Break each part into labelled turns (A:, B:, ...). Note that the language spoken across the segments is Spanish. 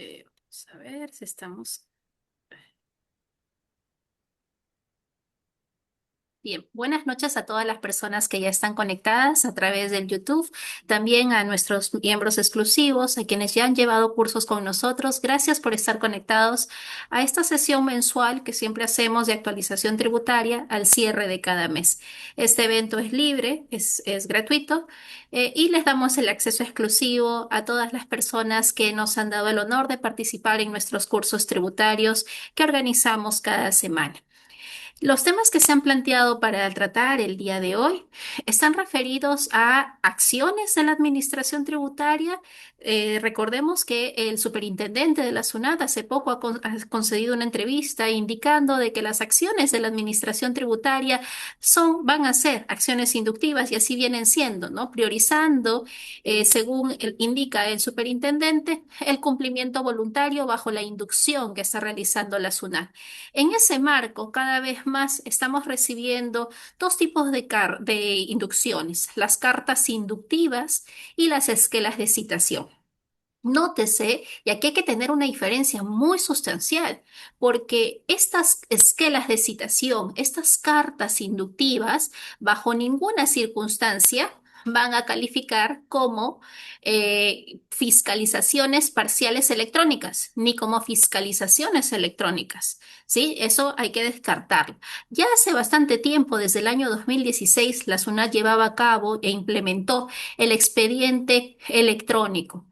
A: Vamos a ver si estamos. Bien, buenas noches a todas las personas que ya están conectadas a través del YouTube, también a nuestros miembros exclusivos, a quienes ya han llevado cursos con nosotros. Gracias por estar conectados a esta sesión mensual que siempre hacemos de actualización tributaria al cierre de cada mes. Este evento es libre, es gratuito, y les damos el acceso exclusivo a todas las personas que nos han dado el honor de participar en nuestros cursos tributarios que organizamos cada semana. Los temas que se han planteado para tratar el día de hoy están referidos a acciones de la administración tributaria. Recordemos que el superintendente de la SUNAT hace poco ha concedido una entrevista indicando de que las acciones de la administración tributaria van a ser acciones inductivas y así vienen siendo, ¿no? Priorizando, según indica el superintendente, el cumplimiento voluntario bajo la inducción que está realizando la SUNAT. En ese marco, cada vez más estamos recibiendo dos tipos de inducciones, las cartas inductivas y las esquelas de citación. Nótese, y aquí hay que tener una diferencia muy sustancial, porque estas esquelas de citación, estas cartas inductivas, bajo ninguna circunstancia van a calificar como fiscalizaciones parciales electrónicas, ni como fiscalizaciones electrónicas. ¿Sí? Eso hay que descartarlo. Ya hace bastante tiempo, desde el año 2016, la SUNAT llevaba a cabo e implementó el expediente electrónico.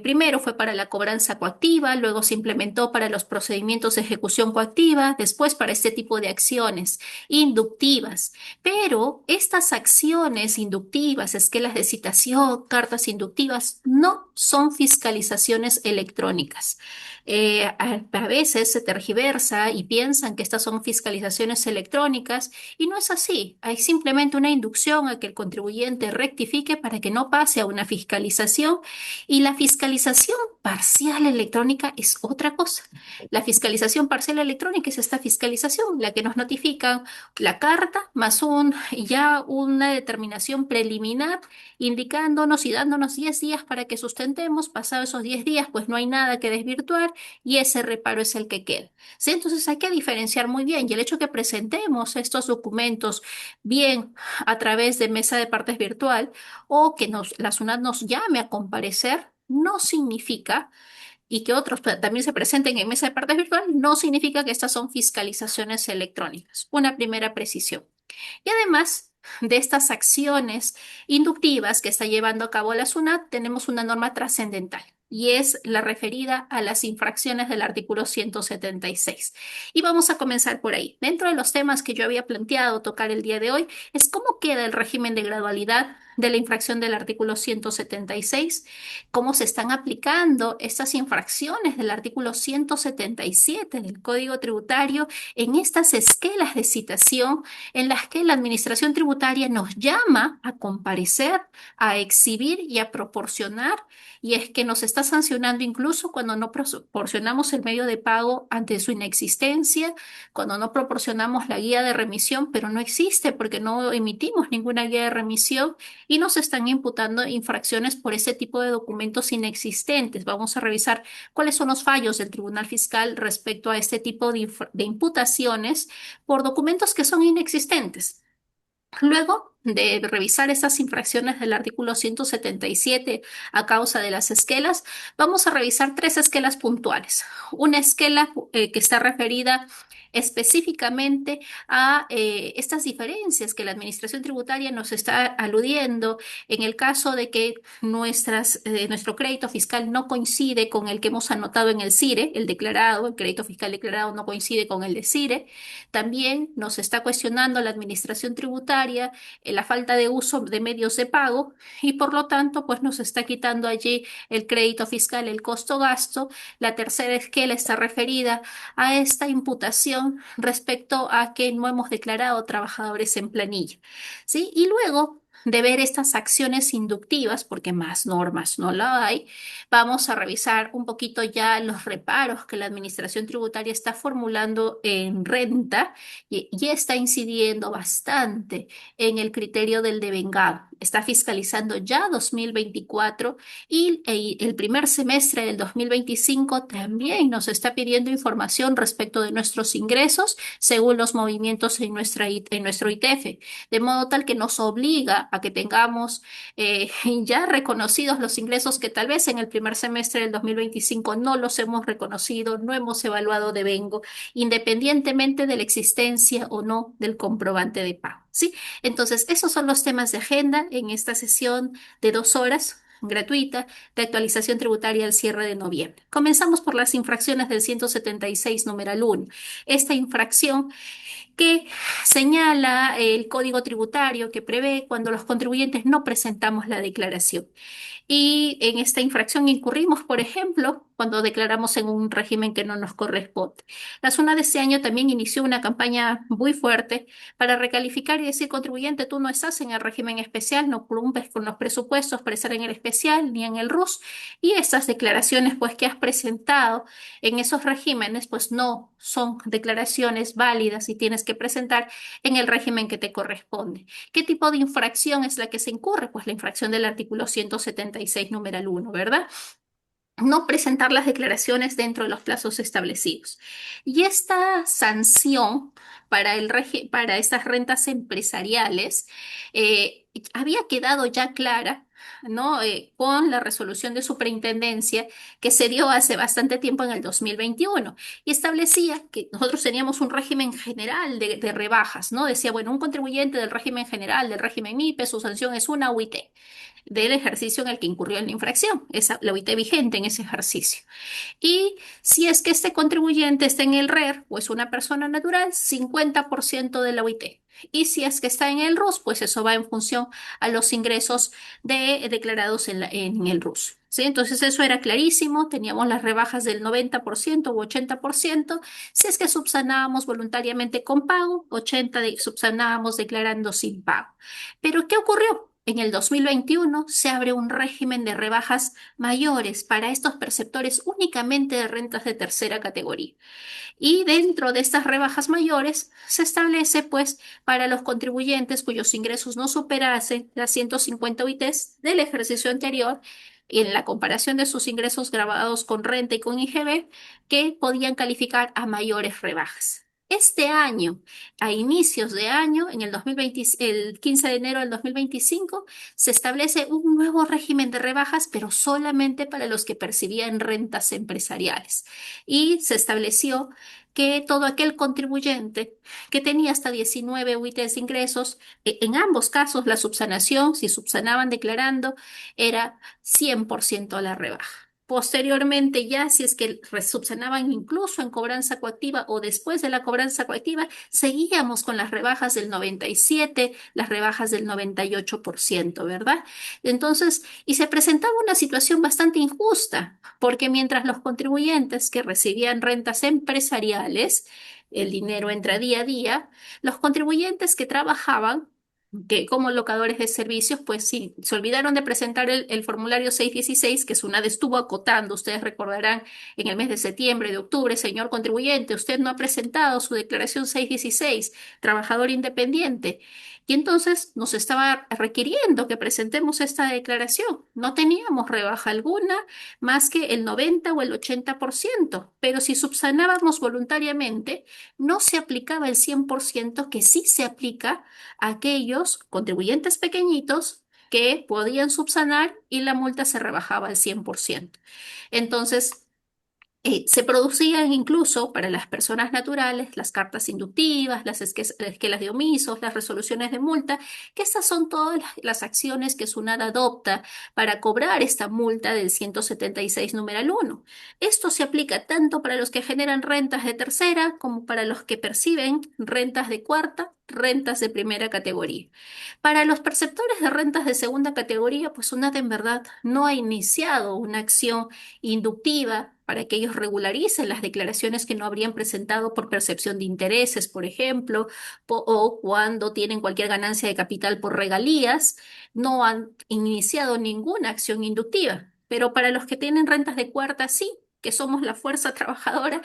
A: Primero fue para la cobranza coactiva, luego se implementó para los procedimientos de ejecución coactiva, después para este tipo de acciones inductivas. Pero estas acciones inductivas, esquelas de citación, cartas inductivas, no son fiscalizaciones electrónicas. A veces se tergiversa y piensan que estas son fiscalizaciones electrónicas y no es así. Hay simplemente una inducción a que el contribuyente rectifique para que no pase a una fiscalización, y la fiscalización parcial electrónica es otra cosa. La fiscalización parcial electrónica es esta fiscalización, la que nos notifica la carta más ya una determinación preliminar indicándonos y dándonos 10 días para que sustentemos. Pasado esos 10 días, pues no hay nada que desvirtuar y ese reparo es el que queda. ¿Sí? Entonces hay que diferenciar muy bien, y el hecho que presentemos estos documentos bien a través de mesa de partes virtual o que la SUNAT nos llame a comparecer, no significa, y que otros también se presenten en mesa de partes virtual, no significa que estas son fiscalizaciones electrónicas. Una primera precisión. Y además de estas acciones inductivas que está llevando a cabo la SUNAT, tenemos una norma trascendental. Y es la referida a las infracciones del artículo 176. Y vamos a comenzar por ahí. Dentro de los temas que yo había planteado tocar el día de hoy, es cómo queda el régimen de gradualidad de la infracción del artículo 176, cómo se están aplicando estas infracciones del artículo 177 del Código Tributario en estas esquelas de citación en las que la Administración Tributaria nos llama a comparecer, a exhibir y a proporcionar, y es que nos está sancionando incluso cuando no proporcionamos el medio de pago ante su inexistencia, cuando no proporcionamos la guía de remisión, pero no existe porque no emitimos ninguna guía de remisión y nos están imputando infracciones por ese tipo de documentos inexistentes. Vamos a revisar cuáles son los fallos del Tribunal Fiscal respecto a este tipo de imputaciones por documentos que son inexistentes. Luego de revisar estas infracciones del artículo 177 a causa de las esquelas, vamos a revisar tres esquelas puntuales. Una esquela que está referida específicamente a estas diferencias que la Administración Tributaria nos está aludiendo en el caso de que nuestro crédito fiscal no coincide con el que hemos anotado en el CIRE, el declarado, el crédito fiscal declarado no coincide con el de CIRE. También nos está cuestionando la Administración Tributaria la falta de uso de medios de pago y por lo tanto pues nos está quitando allí el crédito fiscal, el costo gasto. La tercera esquela está referida a esta imputación respecto a que no hemos declarado trabajadores en planilla, ¿sí? Y luego de ver estas acciones inductivas, porque más normas no la hay, vamos a revisar un poquito ya los reparos que la Administración Tributaria está formulando en renta y está incidiendo bastante en el criterio del devengado. está fiscalizando ya 2024 y el primer semestre del 2025 también nos está pidiendo información respecto de nuestros ingresos según los movimientos en en nuestro ITF, de modo tal que nos obliga a que tengamos ya reconocidos los ingresos que tal vez en el primer semestre del 2025 no los hemos reconocido, no hemos evaluado de vengo, independientemente de la existencia o no del comprobante de pago, ¿sí? Entonces, esos son los temas de agenda en esta sesión de 2 horas gratuita de actualización tributaria al cierre de noviembre. Comenzamos por las infracciones del 176 numeral 1. Esta infracción que señala el Código Tributario que prevé cuando los contribuyentes no presentamos la declaración. Y en esta infracción incurrimos, por ejemplo, cuando declaramos en un régimen que no nos corresponde. La zona de este año también inició una campaña muy fuerte para recalificar y decir, contribuyente, tú no estás en el régimen especial, no cumples con los presupuestos para estar en el especial ni en el RUS, y esas declaraciones pues que has presentado en esos regímenes pues no son declaraciones válidas y tienes que presentar en el régimen que te corresponde. ¿Qué tipo de infracción es la que se incurre? Pues la infracción del artículo 176, numeral 1, ¿verdad? No presentar las declaraciones dentro de los plazos establecidos. Y esta sanción para estas rentas empresariales había quedado ya clara, ¿no? Con la resolución de superintendencia que se dio hace bastante tiempo en el 2021 y establecía que nosotros teníamos un régimen general de rebajas, ¿no? Decía, bueno, un contribuyente del régimen general, del régimen MIPE, su sanción es una UIT del ejercicio en el que incurrió en la infracción, esa, la UIT vigente en ese ejercicio. Y si es que este contribuyente está en el RER o es una persona natural, 50% de la UIT. Y si es que está en el RUS, pues eso va en función a los ingresos declarados en el RUS. ¿Sí? Entonces eso era clarísimo, teníamos las rebajas del 90% u 80%, si es que subsanábamos voluntariamente con pago, 80% subsanábamos declarando sin pago. Pero ¿qué ocurrió? En el 2021 se abre un régimen de rebajas mayores para estos perceptores únicamente de rentas de tercera categoría. Y dentro de estas rebajas mayores se establece, pues, para los contribuyentes cuyos ingresos no superasen las 150 UITs del ejercicio anterior, en la comparación de sus ingresos grabados con renta y con IGB, que podían calificar a mayores rebajas. Este año, a inicios de año, en el 2020, el 15 de enero del 2025, se establece un nuevo régimen de rebajas, pero solamente para los que percibían rentas empresariales. Y se estableció que todo aquel contribuyente que tenía hasta 19 UITs de ingresos, en ambos casos la subsanación, si subsanaban declarando, era 100% a la rebaja. Posteriormente, ya si es que subsanaban incluso en cobranza coactiva o después de la cobranza coactiva, seguíamos con las rebajas del 97, las rebajas del 98%, ¿verdad? Entonces, y se presentaba una situación bastante injusta, porque mientras los contribuyentes que recibían rentas empresariales, el dinero entra día a día, los contribuyentes que trabajaban que como locadores de servicios, pues sí, se olvidaron de presentar el formulario 616, que SUNAT estuvo acotando, ustedes recordarán, en el mes de septiembre, de octubre, señor contribuyente, usted no ha presentado su declaración 616, trabajador independiente. Y entonces nos estaba requiriendo que presentemos esta declaración. No teníamos rebaja alguna, más que el 90 o el 80%, pero si subsanábamos voluntariamente, no se aplicaba el 100% que sí se aplica a aquellos contribuyentes pequeñitos que podían subsanar y la multa se rebajaba al 100%. Entonces, se producían incluso para las personas naturales las cartas inductivas, las esquelas de omisos, las resoluciones de multa, que estas son todas las acciones que SUNAT adopta para cobrar esta multa del 176 numeral 1. Esto se aplica tanto para los que generan rentas de tercera como para los que perciben rentas de cuarta, rentas de primera categoría. Para los perceptores de rentas de segunda categoría, pues SUNAT en verdad no ha iniciado una acción inductiva para que ellos regularicen las declaraciones que no habrían presentado por percepción de intereses, por ejemplo, o cuando tienen cualquier ganancia de capital por regalías, no han iniciado ninguna acción inductiva. Pero para los que tienen rentas de cuarta, sí, que somos la fuerza trabajadora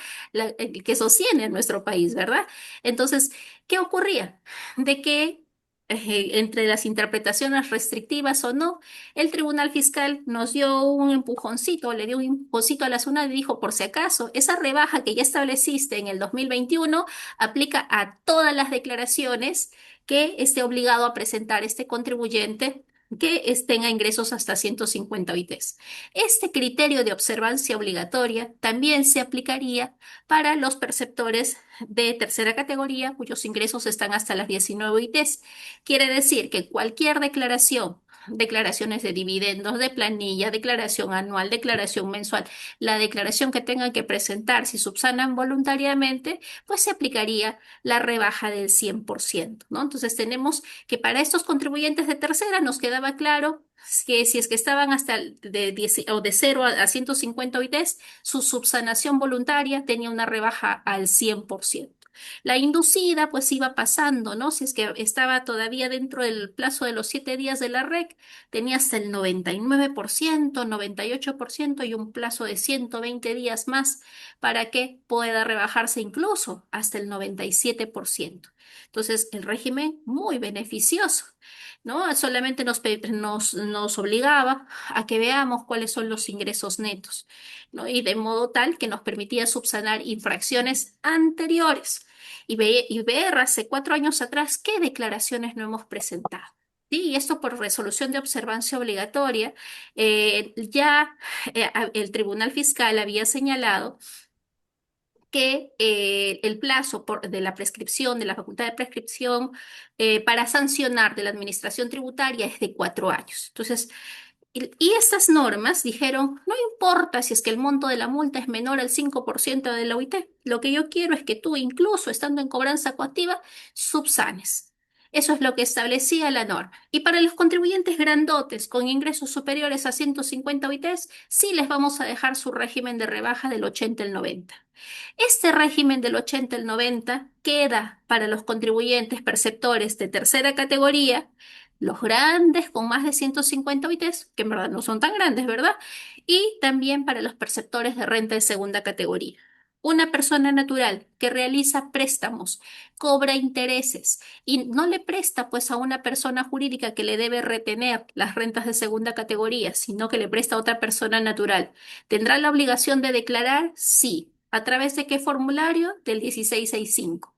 A: que sostiene nuestro país, ¿verdad? Entonces, ¿qué ocurría? De que entre las interpretaciones restrictivas o no, el Tribunal Fiscal nos dio un empujoncito, le dio un empujoncito a la SUNAT y dijo, por si acaso, esa rebaja que ya estableciste en el 2021 aplica a todas las declaraciones que esté obligado a presentar este contribuyente que tenga ingresos hasta 150 OITs. Este criterio de observancia obligatoria también se aplicaría para los perceptores de tercera categoría cuyos ingresos están hasta las 19 OITs. Quiere decir que cualquier declaración, declaraciones de dividendos, de planilla, declaración anual, declaración mensual, la declaración que tengan que presentar si subsanan voluntariamente, pues se aplicaría la rebaja del 100%, ¿no? Entonces tenemos que para estos contribuyentes de tercera nos quedaba claro que si es que estaban hasta de 10 o de 0 a 150 OITs, su subsanación voluntaria tenía una rebaja al 100%. La inducida pues iba pasando, ¿no? Si es que estaba todavía dentro del plazo de los 7 días de la REC, tenía hasta el 99%, 98% y un plazo de 120 días más para que pueda rebajarse incluso hasta el 97%. Entonces, el régimen muy beneficioso. ¿No? Solamente nos obligaba a que veamos cuáles son los ingresos netos, ¿no? Y de modo tal que nos permitía subsanar infracciones anteriores y ver hace 4 años atrás qué declaraciones no hemos presentado. Sí, y esto por resolución de observancia obligatoria, ya el Tribunal Fiscal había señalado que el plazo de la prescripción, de la facultad de prescripción para sancionar de la administración tributaria es de 4 años. Entonces, y estas normas dijeron, no importa si es que el monto de la multa es menor al 5% de la OIT, lo que yo quiero es que tú, incluso estando en cobranza coactiva, subsanes. Eso es lo que establecía la norma. Y para los contribuyentes grandotes con ingresos superiores a 150 OITs, sí les vamos a dejar su régimen de rebaja del 80 al 90. Este régimen del 80 al 90 queda para los contribuyentes perceptores de tercera categoría, los grandes con más de 150 OITs, que en verdad no son tan grandes, ¿verdad? Y también para los perceptores de renta de segunda categoría. Una persona natural que realiza préstamos, cobra intereses y no le presta pues a una persona jurídica que le debe retener las rentas de segunda categoría, sino que le presta a otra persona natural. ¿Tendrá la obligación de declarar? Sí. ¿A través de qué formulario? Del 1665.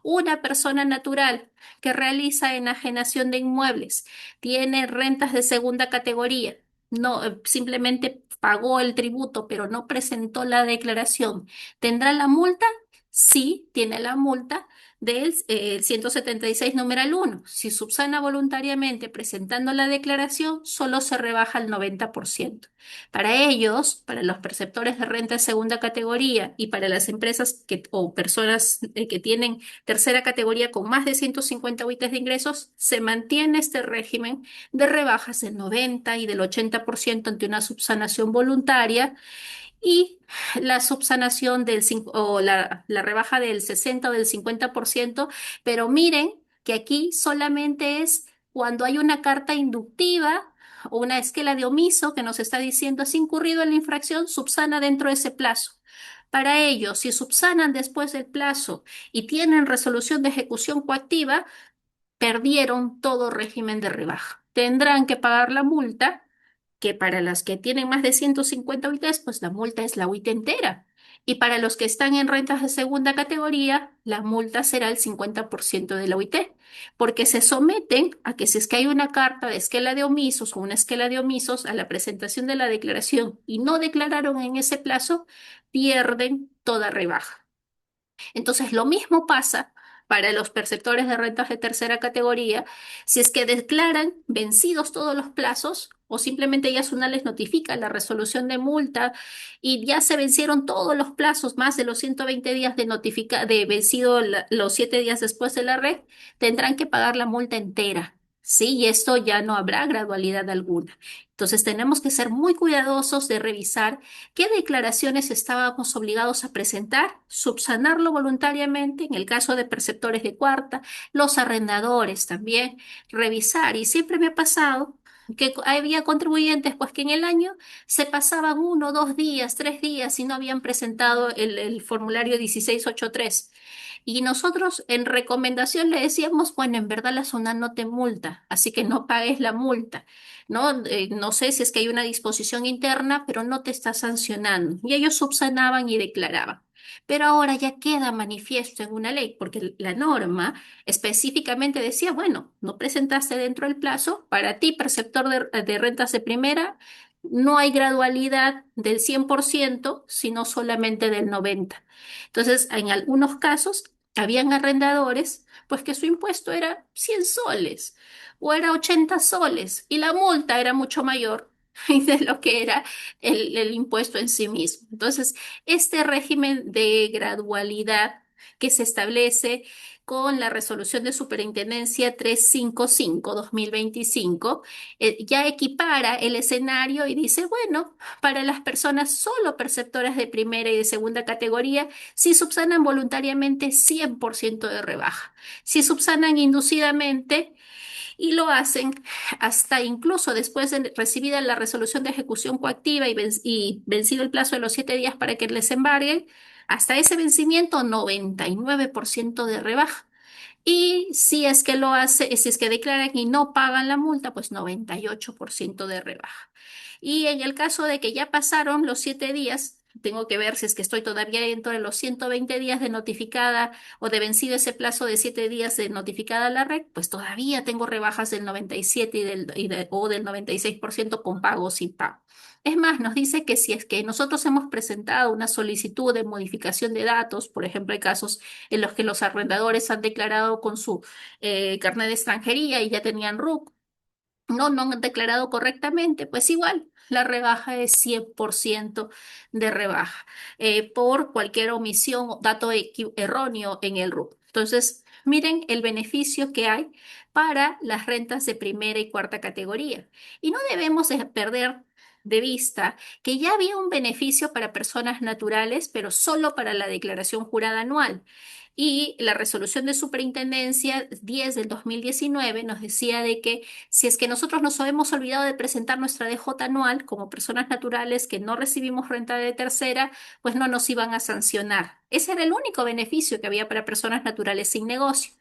A: Una persona natural que realiza enajenación de inmuebles, tiene rentas de segunda categoría, no simplemente pagó el tributo, pero no presentó la declaración, ¿tendrá la multa? Sí, tiene la multa del 176 numeral 1. Si subsana voluntariamente presentando la declaración, solo se rebaja el 90%. Para ellos, para los perceptores de renta de segunda categoría y para las empresas o personas que tienen tercera categoría con más de 150 UITs de ingresos, se mantiene este régimen de rebajas del 90 y del 80% ante una subsanación voluntaria y la subsanación o la rebaja del 60 o del 50%, pero miren que aquí solamente es cuando hay una carta inductiva o una esquela de omiso que nos está diciendo has incurrido en la infracción, subsana dentro de ese plazo. Para ello, si subsanan después del plazo y tienen resolución de ejecución coactiva, perdieron todo régimen de rebaja. Tendrán que pagar la multa, que para las que tienen más de 150 UITs, pues la multa es la UIT entera. Y para los que están en rentas de segunda categoría, la multa será el 50% de la UIT, porque se someten a que si es que hay una carta de esquela de omisos o una esquela de omisos a la presentación de la declaración y no declararon en ese plazo, pierden toda rebaja. Entonces, lo mismo pasa para los perceptores de rentas de tercera categoría, si es que declaran vencidos todos los plazos o simplemente ya SUNAT les notifica la resolución de multa y ya se vencieron todos los plazos, más de los 120 días de vencido los 7 días después de la red, tendrán que pagar la multa entera. Sí, y esto ya no habrá gradualidad alguna. Entonces tenemos que ser muy cuidadosos de revisar qué declaraciones estábamos obligados a presentar, subsanarlo voluntariamente en el caso de perceptores de cuarta, los arrendadores también, revisar. Y siempre me ha pasado que había contribuyentes pues que en el año se pasaban 1, 2 días, 3 días y no habían presentado el formulario 1683. Y nosotros en recomendación le decíamos, bueno, en verdad la SUNAT no te multa, así que no pagues la multa, ¿no? No sé si es que hay una disposición interna, pero no te está sancionando. Y ellos subsanaban y declaraban. Pero ahora ya queda manifiesto en una ley, porque la norma específicamente decía, bueno, no presentaste dentro del plazo, para ti, perceptor de rentas de primera, no hay gradualidad del 100%, sino solamente del 90%. Entonces, en algunos casos, habían arrendadores, pues que su impuesto era 100 soles o era 80 soles y la multa era mucho mayor de lo que era el impuesto en sí mismo. Entonces, este régimen de gradualidad que se establece con la resolución de superintendencia 355/2025, ya equipara el escenario y dice, bueno, para las personas solo perceptoras de primera y de segunda categoría, si subsanan voluntariamente, 100% de rebaja. Si subsanan inducidamente, y lo hacen hasta incluso después de recibida la resolución de ejecución coactiva y vencido el plazo de los 7 días para que les embarguen, hasta ese vencimiento 99% de rebaja. Y si es que lo hace, si es que declaran y no pagan la multa, pues 98% de rebaja. Y en el caso de que ya pasaron los 7 días, tengo que ver si es que estoy todavía dentro de los 120 días de notificada o de vencido ese plazo de 7 días de notificada a la red, pues todavía tengo rebajas del 97 o del 96% con pago o sin pago. Es más, nos dice que si es que nosotros hemos presentado una solicitud de modificación de datos, por ejemplo, hay casos en los que los arrendadores han declarado con su carnet de extranjería y ya tenían RUC, no han declarado correctamente, pues igual, la rebaja es 100% de rebaja por cualquier omisión o dato erróneo en el RUC. Entonces, miren el beneficio que hay para las rentas de primera y cuarta categoría. Y no debemos de perder de vista que ya había un beneficio para personas naturales, pero solo para la declaración jurada anual. Y la resolución de superintendencia 10 del 2019 nos decía de que si es que nosotros nos hemos olvidado de presentar nuestra DJ anual como personas naturales que no recibimos renta de tercera, pues no nos iban a sancionar. Ese era el único beneficio que había para personas naturales sin negocio.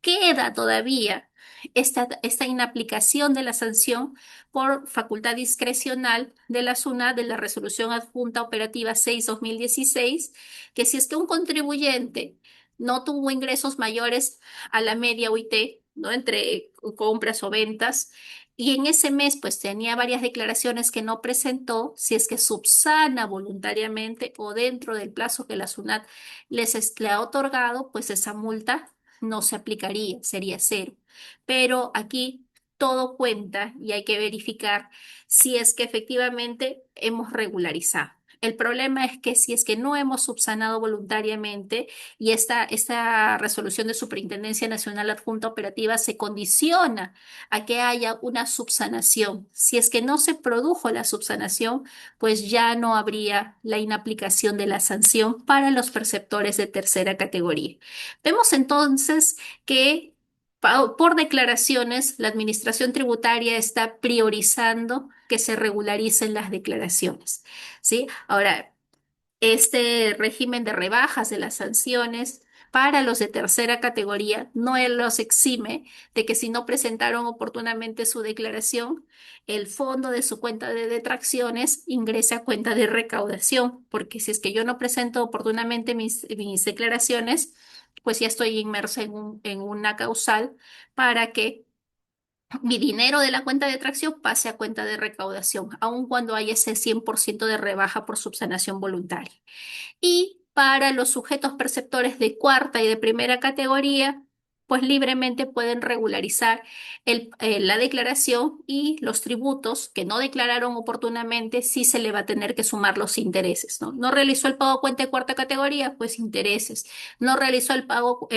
A: Queda todavía esta inaplicación de la sanción por facultad discrecional de la SUNAT de la Resolución Adjunta Operativa 6/2016, que si es que un contribuyente no tuvo ingresos mayores a la media UIT, ¿no? Entre compras o ventas, y en ese mes pues tenía varias declaraciones que no presentó, si es que subsana voluntariamente o dentro del plazo que la SUNAT le ha otorgado, pues esa multa no se aplicaría, sería cero. Pero aquí todo cuenta y hay que verificar si es que efectivamente hemos regularizado. El problema es que si es que no hemos subsanado voluntariamente y esta resolución de Superintendencia Nacional Adjunta Operativa se condiciona a que haya una subsanación. Si es que no se produjo la subsanación, pues ya no habría la inaplicación de la sanción para los perceptores de tercera categoría. Vemos entonces que por declaraciones, la Administración Tributaria está priorizando que se regularicen las declaraciones, ¿sí? Ahora, este régimen de rebajas de las sanciones para los de tercera categoría no los exime de que si no presentaron oportunamente su declaración, el fondo de su cuenta de detracciones ingrese a cuenta de recaudación, porque si es que yo no presento oportunamente mis declaraciones, pues ya estoy inmersa en una causal para que mi dinero de la cuenta de tracción pase a cuenta de recaudación, aun cuando hay ese 100% de rebaja por subsanación voluntaria. Y para los sujetos perceptores de cuarta y de primera categoría, pues libremente pueden regularizar la declaración y los tributos que no declararon oportunamente, sí se le va a tener que sumar los intereses, ¿no? No realizó el pago a cuenta de cuarta categoría, pues intereses. No realizó el pago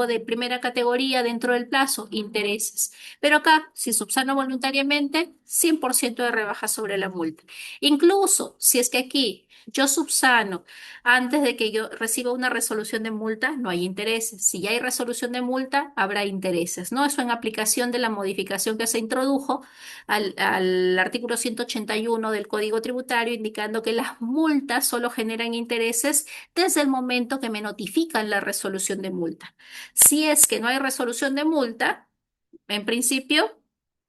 A: de primera categoría dentro del plazo, intereses. Pero acá, si subsano voluntariamente, 100% de rebaja sobre la multa. Incluso si es que aquí yo subsano antes de que yo reciba una resolución de multa, no hay intereses. Si ya hay resolución de multa, multa, habrá intereses, ¿no? Eso en aplicación de la modificación que se introdujo al artículo 181 del Código Tributario, indicando que las multas solo generan intereses desde el momento que me notifican la resolución de multa. Si es que no hay resolución de multa, en principio,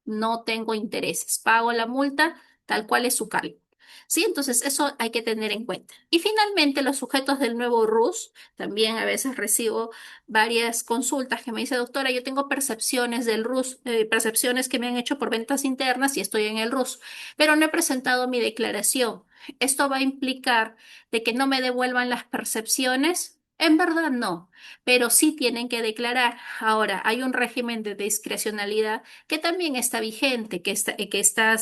A: no tengo intereses. Pago la multa tal cual es su cálculo. ¿Sí? Entonces, eso hay que tener en cuenta. Y finalmente, los sujetos del nuevo RUS, también a veces recibo varias consultas que me dice, doctora, yo tengo percepciones del RUS, percepciones que me han hecho por ventas internas y estoy en el RUS, pero no he presentado mi declaración. ¿Esto va a implicar de que no me devuelvan las percepciones? En verdad no, pero sí tienen que declarar. Ahora, hay un régimen de discrecionalidad que también está vigente, que está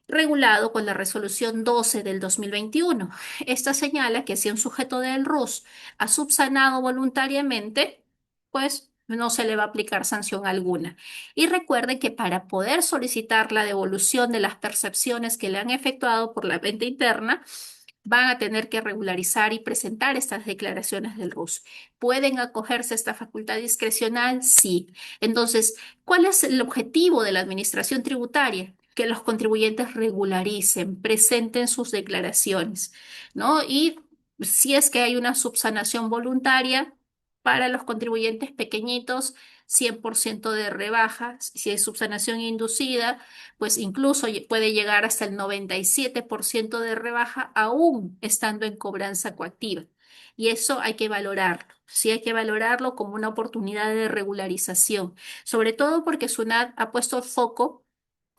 A: regulado con la resolución 12 del 2021. Esta señala que si un sujeto del RUS ha subsanado voluntariamente, pues no se le va a aplicar sanción alguna. Y recuerden que para poder solicitar la devolución de las percepciones que le han efectuado por la venta interna, van a tener que regularizar y presentar estas declaraciones del RUS. ¿Pueden acogerse a esta facultad discrecional? Sí. Entonces, ¿cuál es el objetivo de la administración tributaria? Que los contribuyentes regularicen, presenten sus declaraciones, ¿no? Y si es que hay una subsanación voluntaria para los contribuyentes pequeñitos, 100% de rebaja. Si es subsanación inducida, pues incluso puede llegar hasta el 97% de rebaja aún estando en cobranza coactiva. Y eso hay que valorarlo. Sí hay que valorarlo como una oportunidad de regularización, sobre todo porque SUNAT ha puesto el foco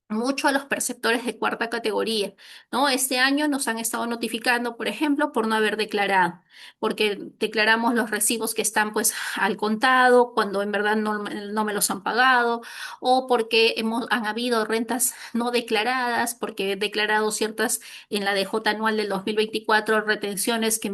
A: mucho a los perceptores de cuarta categoría, ¿no? Este año nos han estado notificando, por ejemplo, por no haber declarado, porque declaramos los recibos que están pues al contado, cuando en verdad no me los han pagado, o porque han habido rentas no declaradas, porque he declarado ciertas en la DJ anual del 2024 retenciones que,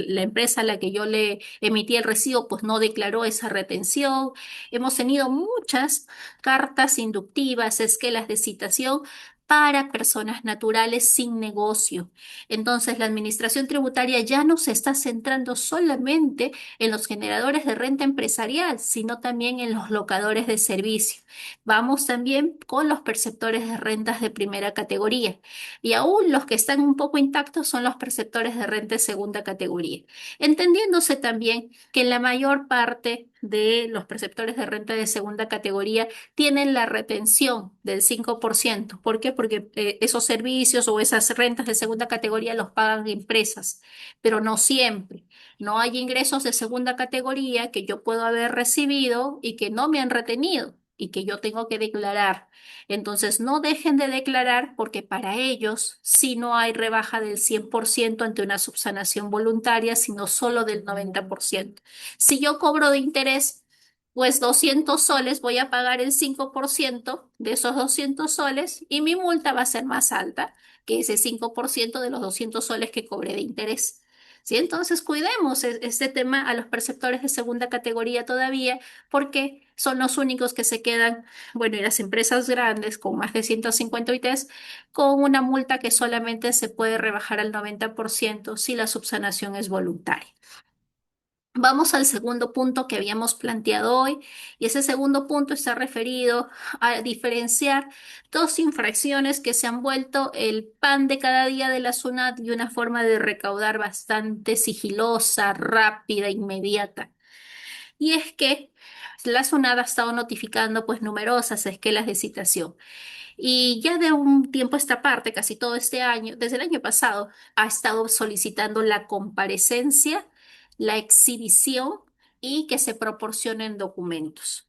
A: la empresa a la que yo le emití el recibo pues no declaró esa retención. Hemos tenido muchas cartas inductivas, esquelas de citación para personas naturales sin negocio. Entonces, la administración tributaria ya no se está centrando solamente en los generadores de renta empresarial, sino también en los locadores de servicio. Vamos también con los perceptores de rentas de primera categoría. Y aún los que están un poco intactos son los perceptores de renta de segunda categoría. Entendiéndose también que la mayor parte de los perceptores de renta de segunda categoría tienen la retención del 5%. ¿Por qué? Porque esos servicios o esas rentas de segunda categoría los pagan empresas, pero no siempre. No hay ingresos de segunda categoría que yo puedo haber recibido y que no me han retenido y que yo tengo que declarar. Entonces, no dejen de declarar porque para ellos sí no hay rebaja del 100% ante una subsanación voluntaria, sino solo del 90%. Si yo cobro de interés, pues 200 soles, voy a pagar el 5% de esos 200 soles y mi multa va a ser más alta que ese 5% de los 200 soles que cobré de interés. ¿Sí? Entonces, cuidemos este tema a los perceptores de segunda categoría todavía, porque son los únicos que se quedan, bueno, y las empresas grandes con más de 150 UITs, con una multa que solamente se puede rebajar al 90% si la subsanación es voluntaria. Vamos al segundo punto que habíamos planteado hoy, y ese segundo punto está referido a diferenciar dos infracciones que se han vuelto el pan de cada día de la SUNAT y una forma de recaudar bastante sigilosa, rápida, inmediata. Y es que la SUNAT ha estado notificando pues numerosas esquelas de citación. Y ya de un tiempo a esta parte, casi todo este año, desde el año pasado, ha estado solicitando la comparecencia, la exhibición y que se proporcionen documentos.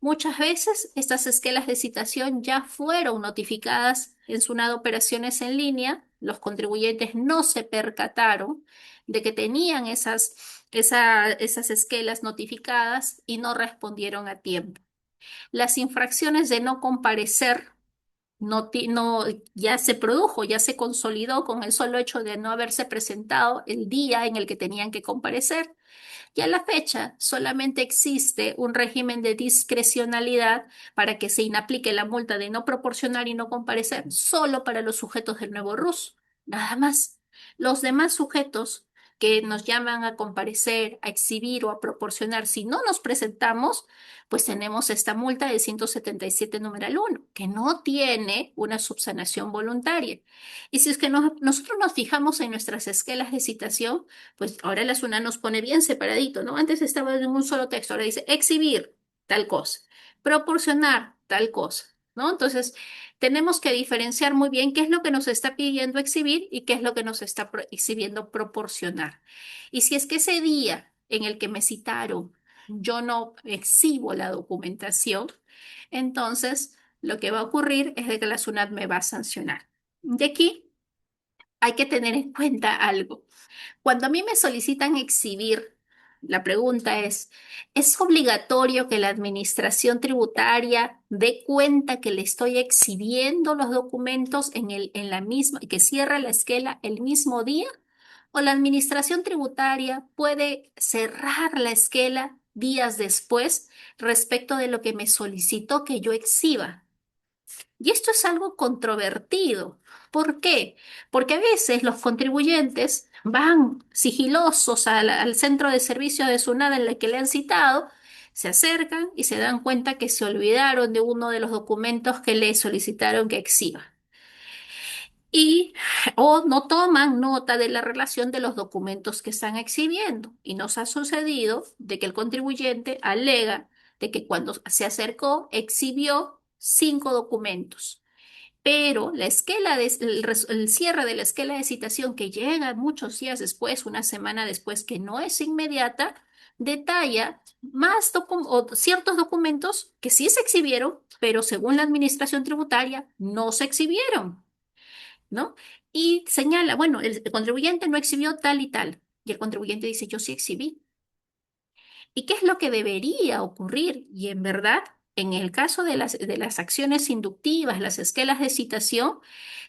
A: Muchas veces estas esquelas de citación ya fueron notificadas en SUNAT operaciones en línea. Los contribuyentes no se percataron de que tenían esas esquelas notificadas y no respondieron a tiempo. Las infracciones de no comparecer ya se produjo, ya se consolidó con el solo hecho de no haberse presentado el día en el que tenían que comparecer. Y a la fecha solamente existe un régimen de discrecionalidad para que se inaplique la multa de no proporcionar y no comparecer solo para los sujetos del nuevo RUS, nada más. Los demás sujetos que nos llaman a comparecer, a exhibir o a proporcionar, si no nos presentamos, pues tenemos esta multa de 177 numeral uno, que no tiene una subsanación voluntaria. Y si es que nosotros nos fijamos en nuestras esquelas de citación, pues ahora la SUNAT nos pone bien separadito, ¿no? Antes estaba en un solo texto, ahora dice exhibir tal cosa, proporcionar tal cosa, ¿no? Entonces, tenemos que diferenciar muy bien qué es lo que nos está pidiendo exhibir y qué es lo que nos está exhibiendo proporcionar. Y si es que ese día en el que me citaron yo no exhibo la documentación, entonces lo que va a ocurrir es de que la SUNAT me va a sancionar. De aquí hay que tener en cuenta algo. Cuando a mí me solicitan exhibir, la pregunta ¿es obligatorio que la administración tributaria dé cuenta que le estoy exhibiendo los documentos en la misma, que cierra la esquela el mismo día? ¿O la administración tributaria puede cerrar la esquela días después respecto de lo que me solicitó que yo exhiba? Y esto es algo controvertido. ¿Por qué? Porque a veces los contribuyentes van sigilosos al centro de servicio de SUNAT en el que le han citado, se acercan y se dan cuenta que se olvidaron de uno de los documentos que le solicitaron que exhiba. Y o no toman nota de la relación de los documentos que están exhibiendo. Y nos ha sucedido de que el contribuyente alega de que cuando se acercó exhibió 5 documentos, pero la esquela el cierre de la esquela de citación que llega muchos días después, una semana después, que no es inmediata, detalla más o ciertos documentos que sí se exhibieron, pero según la administración tributaria no se exhibieron, ¿no? Y señala, bueno, el contribuyente no exhibió tal y tal. Y el contribuyente dice, yo sí exhibí. ¿Y qué es lo que debería ocurrir? Y en verdad, en el caso de las acciones inductivas, las esquelas de citación,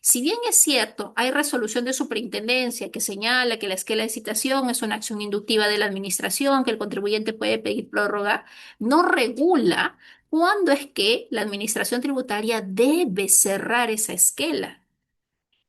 A: si bien es cierto, hay resolución de superintendencia que señala que la esquela de citación es una acción inductiva de la administración, que el contribuyente puede pedir prórroga, no regula cuándo es que la administración tributaria debe cerrar esa esquela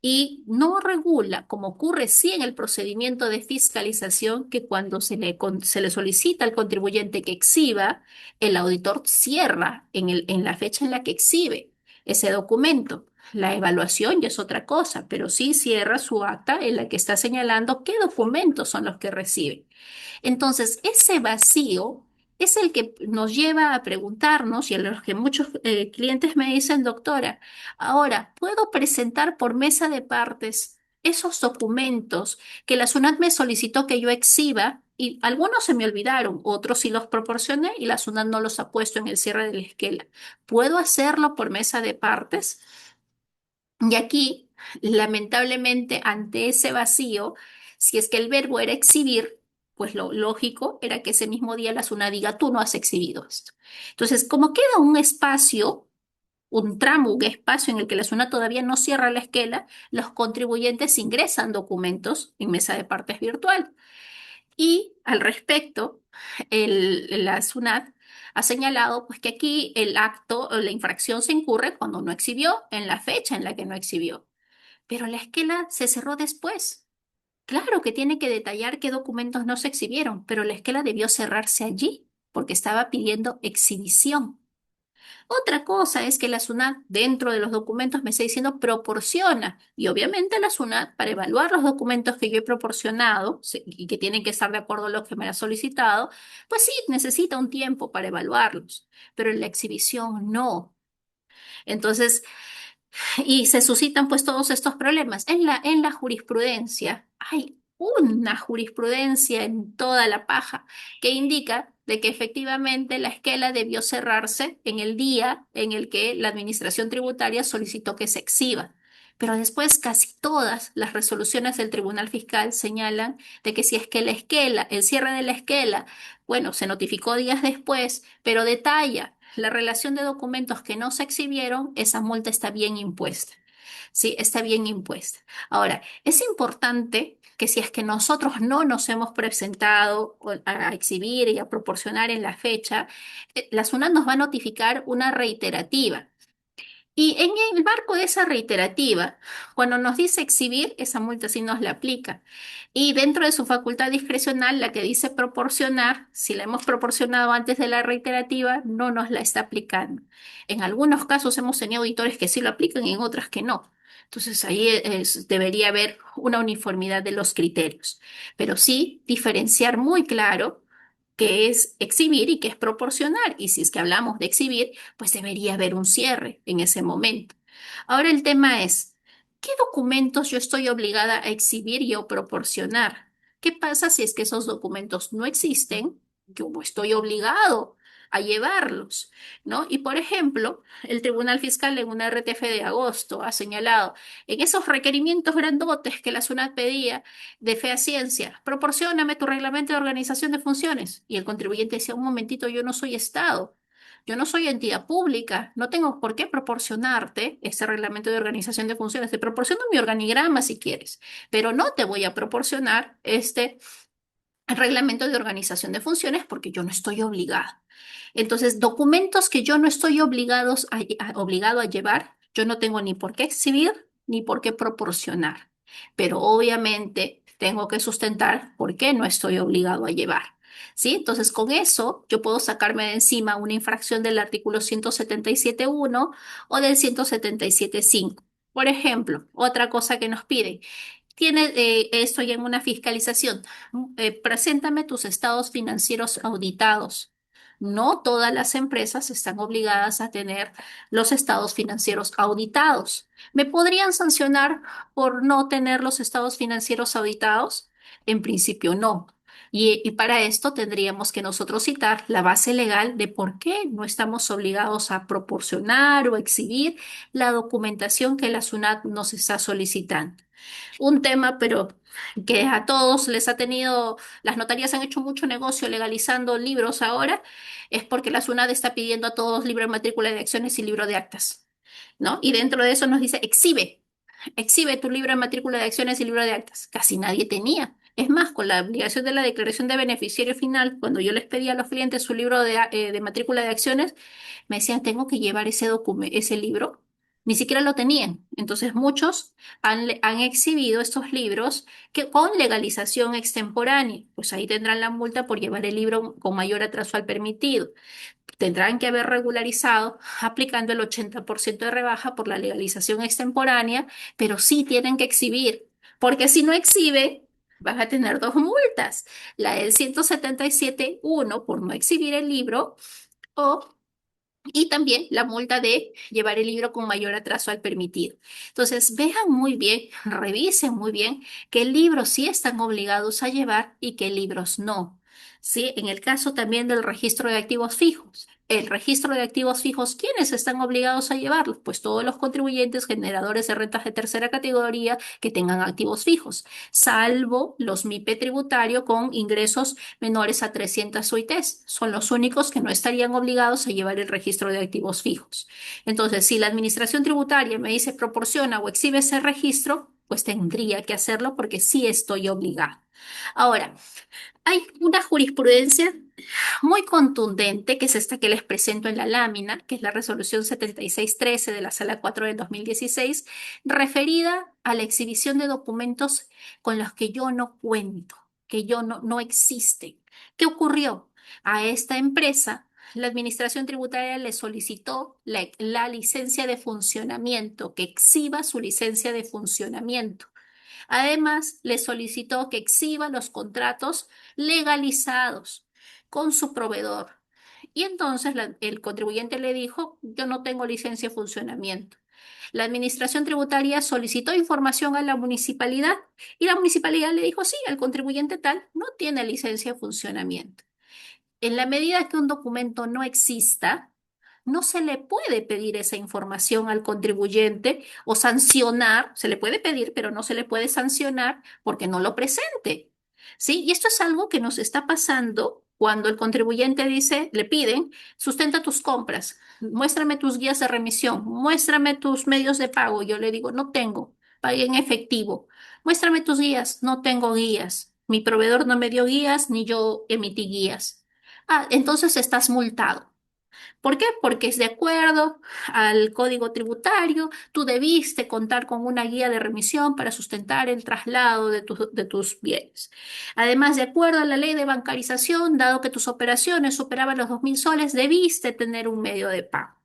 A: y no regula, como ocurre sí en el procedimiento de fiscalización, que cuando se le solicita al contribuyente que exhiba, el auditor cierra en la fecha en la que exhibe ese documento. La evaluación ya es otra cosa, pero sí cierra su acta en la que está señalando qué documentos son los que recibe. Entonces, ese vacío es el que nos lleva a preguntarnos y a los que muchos clientes me dicen, doctora, ahora, ¿puedo presentar por mesa de partes esos documentos que la SUNAT me solicitó que yo exhiba? Y algunos se me olvidaron, otros sí los proporcioné y la SUNAT no los ha puesto en el cierre de la esquela. ¿Puedo hacerlo por mesa de partes? Y aquí, lamentablemente, ante ese vacío, si es que el verbo era exhibir, pues lo lógico era que ese mismo día la SUNAT diga, tú no has exhibido esto. Entonces, como queda un espacio, un tramo, un espacio en el que la SUNAT todavía no cierra la esquela, los contribuyentes ingresan documentos en mesa de partes virtual. Y al respecto, la SUNAT ha señalado pues, que aquí el acto o la infracción se incurre cuando no exhibió en la fecha en la que no exhibió. Pero la esquela se cerró después. Claro que tiene que detallar qué documentos no se exhibieron, pero la esquela debió cerrarse allí porque estaba pidiendo exhibición. Otra cosa es que la SUNAT dentro de los documentos me está diciendo proporciona y obviamente la SUNAT para evaluar los documentos que yo he proporcionado y que tienen que estar de acuerdo a lo que me ha solicitado, pues sí, necesita un tiempo para evaluarlos, pero en la exhibición no. Entonces, y se suscitan pues todos estos problemas. En la jurisprudencia hay una jurisprudencia en toda la paja que indica de que efectivamente la esquela debió cerrarse en el día en el que la administración tributaria solicitó que se exhiba. Pero después casi todas las resoluciones del Tribunal Fiscal señalan de que si es que la esquela, el cierre de la esquela, bueno, se notificó días después, pero detalla la relación de documentos que no se exhibieron, esa multa está bien impuesta. Sí, está bien impuesta. Ahora, es importante que si es que nosotros no nos hemos presentado a exhibir y a proporcionar en la fecha, la SUNAT nos va a notificar una reiterativa. Y en el marco de esa reiterativa, cuando nos dice exhibir, esa multa sí nos la aplica. Y dentro de su facultad discrecional, la que dice proporcionar, si la hemos proporcionado antes de la reiterativa, no nos la está aplicando. En algunos casos hemos tenido auditores que sí lo aplican y en otras que no. Entonces ahí debería haber una uniformidad de los criterios, pero sí diferenciar muy claro qué es exhibir y qué es proporcionar. Y si es que hablamos de exhibir, pues debería haber un cierre en ese momento. Ahora el tema es, ¿qué documentos yo estoy obligada a exhibir y o proporcionar? ¿Qué pasa si es que esos documentos no existen? Yo estoy obligado a llevarlos, ¿no? Y por ejemplo, el Tribunal Fiscal en una RTF de agosto ha señalado en esos requerimientos grandotes que la SUNAT pedía de fe a ciencia, proporcióname tu reglamento de organización de funciones. Y el contribuyente decía, un momentito, yo no soy Estado. Yo no soy entidad pública, no tengo por qué proporcionarte ese reglamento de organización de funciones. Te proporciono mi organigrama si quieres, pero no te voy a proporcionar este reglamento de organización de funciones porque yo no estoy obligada. Entonces, documentos que yo no estoy obligado a llevar, yo no tengo ni por qué exhibir ni por qué proporcionar. Pero obviamente tengo que sustentar por qué no estoy obligado a llevar. ¿Sí? Entonces, con eso yo puedo sacarme de encima una infracción del artículo 177.1 o del 177.5. Por ejemplo, otra cosa que nos piden. Tiene esto ya en una fiscalización. Preséntame tus estados financieros auditados. No todas las empresas están obligadas a tener los estados financieros auditados. ¿Me podrían sancionar por no tener los estados financieros auditados? En principio no. Y para esto tendríamos que nosotros citar la base legal de por qué no estamos obligados a proporcionar o exhibir la documentación que la SUNAT nos está solicitando. Un tema, pero que a todos les ha tenido, las notarías han hecho mucho negocio legalizando libros ahora, es porque la SUNAT está pidiendo a todos libro de matrícula de acciones y libro de actas, ¿no? Y dentro de eso nos dice, exhibe tu libro de matrícula de acciones y libro de actas. Casi nadie tenía. Es más, con la obligación de la declaración de beneficiario final, cuando yo les pedía a los clientes su libro de matrícula de acciones, me decían, tengo que llevar ese libro. Ni siquiera lo tenían. Entonces, muchos han exhibido estos libros que, con legalización extemporánea. Pues ahí tendrán la multa por llevar el libro con mayor atraso al permitido. Tendrán que haber regularizado aplicando el 80% de rebaja por la legalización extemporánea, pero sí tienen que exhibir, porque si no exhiben, van a tener dos multas, la del 177.1 por no exhibir el libro o y también la multa de llevar el libro con mayor atraso al permitido. Entonces, vean muy bien, revisen muy bien qué libros sí están obligados a llevar y qué libros no. ¿Sí? En el caso también del registro de activos fijos. El registro de activos fijos, ¿quiénes están obligados a llevarlo? Pues todos los contribuyentes generadores de rentas de tercera categoría que tengan activos fijos, salvo los MIPE tributario con ingresos menores a 300 UITs. Son los únicos que no estarían obligados a llevar el registro de activos fijos. Entonces, si la administración tributaria me dice proporciona o exhibe ese registro, pues tendría que hacerlo porque sí estoy obligada. Ahora, hay una jurisprudencia muy contundente, que es esta que les presento en la lámina, que es la resolución 7613 de la Sala 4 del 2016, referida a la exhibición de documentos con los que yo no cuento, que yo no existen. ¿Qué ocurrió? A esta empresa, la Administración Tributaria le solicitó la licencia de funcionamiento, que exhiba su licencia de funcionamiento. Además, le solicitó que exhiba los contratos legalizados con su proveedor. Y entonces el contribuyente le dijo, yo no tengo licencia de funcionamiento. La administración tributaria solicitó información a la municipalidad y la municipalidad le dijo, sí, el contribuyente tal no tiene licencia de funcionamiento. En la medida que un documento no exista, no se le puede pedir esa información al contribuyente o sancionar, se le puede pedir, pero no se le puede sancionar porque no lo presente. ¿Sí? Y esto es algo que nos está pasando cuando el contribuyente dice, le piden, sustenta tus compras, muéstrame tus guías de remisión, muéstrame tus medios de pago. Yo le digo, no tengo, pague en efectivo. Muéstrame tus guías, no tengo guías. Mi proveedor no me dio guías ni yo emití guías. Ah, entonces estás multado. ¿Por qué? Porque es de acuerdo al Código Tributario, tú debiste contar con una guía de remisión para sustentar el traslado de tus bienes. Además, de acuerdo a la ley de bancarización, dado que tus operaciones superaban los 2.000 soles, debiste tener un medio de pago.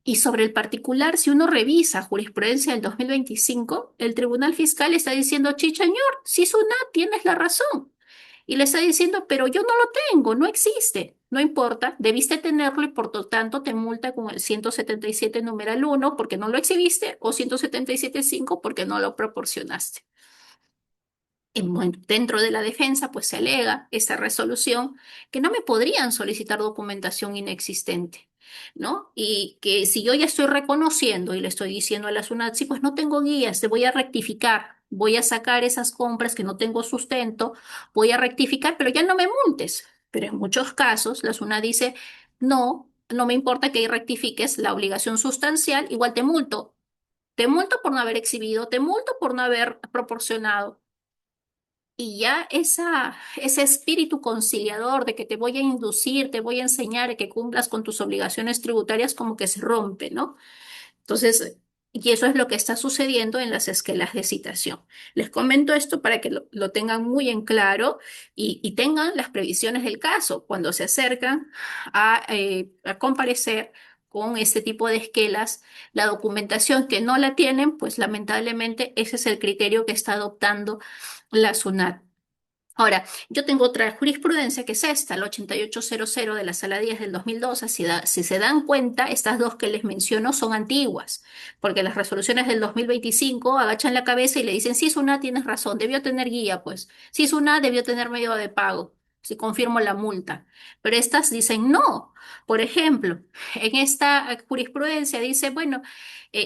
A: Y sobre el particular, si uno revisa jurisprudencia del 2025, el Tribunal Fiscal está diciendo, Chichañor, si Sunat tienes la razón. Y le está diciendo, pero yo no lo tengo, no existe. No importa, debiste tenerlo y por lo tanto te multa con el 177 numeral uno porque no lo exhibiste o 177.5 porque no lo proporcionaste. Bueno, dentro de la defensa, pues se alega esa resolución que no me podrían solicitar documentación inexistente, ¿no? Y que si yo ya estoy reconociendo y le estoy diciendo a la SUNATSI, pues no tengo guías, te voy a rectificar, voy a sacar esas compras que no tengo sustento, voy a rectificar, pero ya no me multes. Pero en muchos casos la SUNAT dice, no, no me importa que rectifiques la obligación sustancial, igual te multo. Te multo por no haber exhibido, te multo por no haber proporcionado. Y ya ese espíritu conciliador de que te voy a inducir, te voy a enseñar a que cumplas con tus obligaciones tributarias como que se rompe, ¿no? Entonces, y eso es lo que está sucediendo en las esquelas de citación. Les comento esto para que lo tengan muy en claro y tengan las previsiones del caso cuando se acercan a comparecer con este tipo de esquelas. La documentación que no la tienen, pues lamentablemente ese es el criterio que está adoptando la SUNAT. Ahora, yo tengo otra jurisprudencia que es esta, el 8800 de la Sala 10 del 2012. Si se dan cuenta, estas dos que les menciono son antiguas, porque las resoluciones del 2025 agachan la cabeza y le dicen, sí, SUNAT, tienes razón, debió tener guía, pues. Sí, SUNAT debió tener medio de pago, si confirmo la multa. Pero estas dicen no. Por ejemplo, en esta jurisprudencia dice, bueno,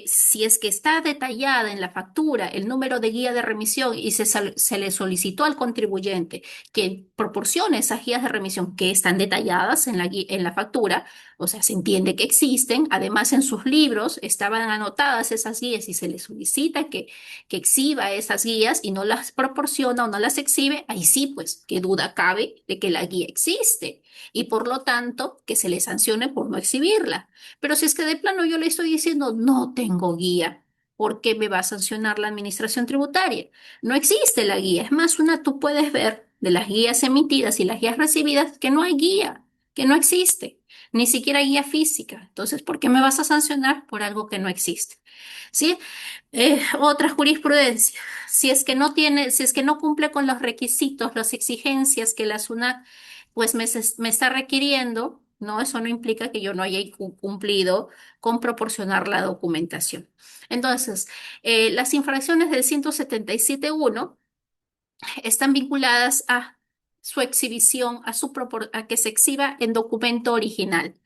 A: si es que está detallada en la factura el número de guía de remisión y se le solicitó al contribuyente que proporcione esas guías de remisión que están detalladas en en la factura, o sea, se entiende que existen, además en sus libros estaban anotadas esas guías y se le solicita que exhiba esas guías y no las proporciona o no las exhibe, ahí sí, pues, qué duda cabe de que la guía existe y por lo tanto que se le sancione por no exhibirla. Pero si es que de plano yo le estoy diciendo no tengo guía, ¿por qué me va a sancionar la administración tributaria? No existe la guía. Es más, tú puedes ver de las guías emitidas y las guías recibidas que no hay guía, que no existe, ni siquiera guía física. Entonces, ¿por qué me vas a sancionar por algo que no existe? ¿Sí? Otra jurisprudencia. Si es que no tiene, si es que no cumple con los requisitos, las exigencias que la SUNAT pues me está requiriendo, ¿no? Eso no implica que yo no haya cumplido con proporcionar la documentación. Entonces, las infracciones del 177.1 están vinculadas a su exhibición, a que se exhiba en documento original.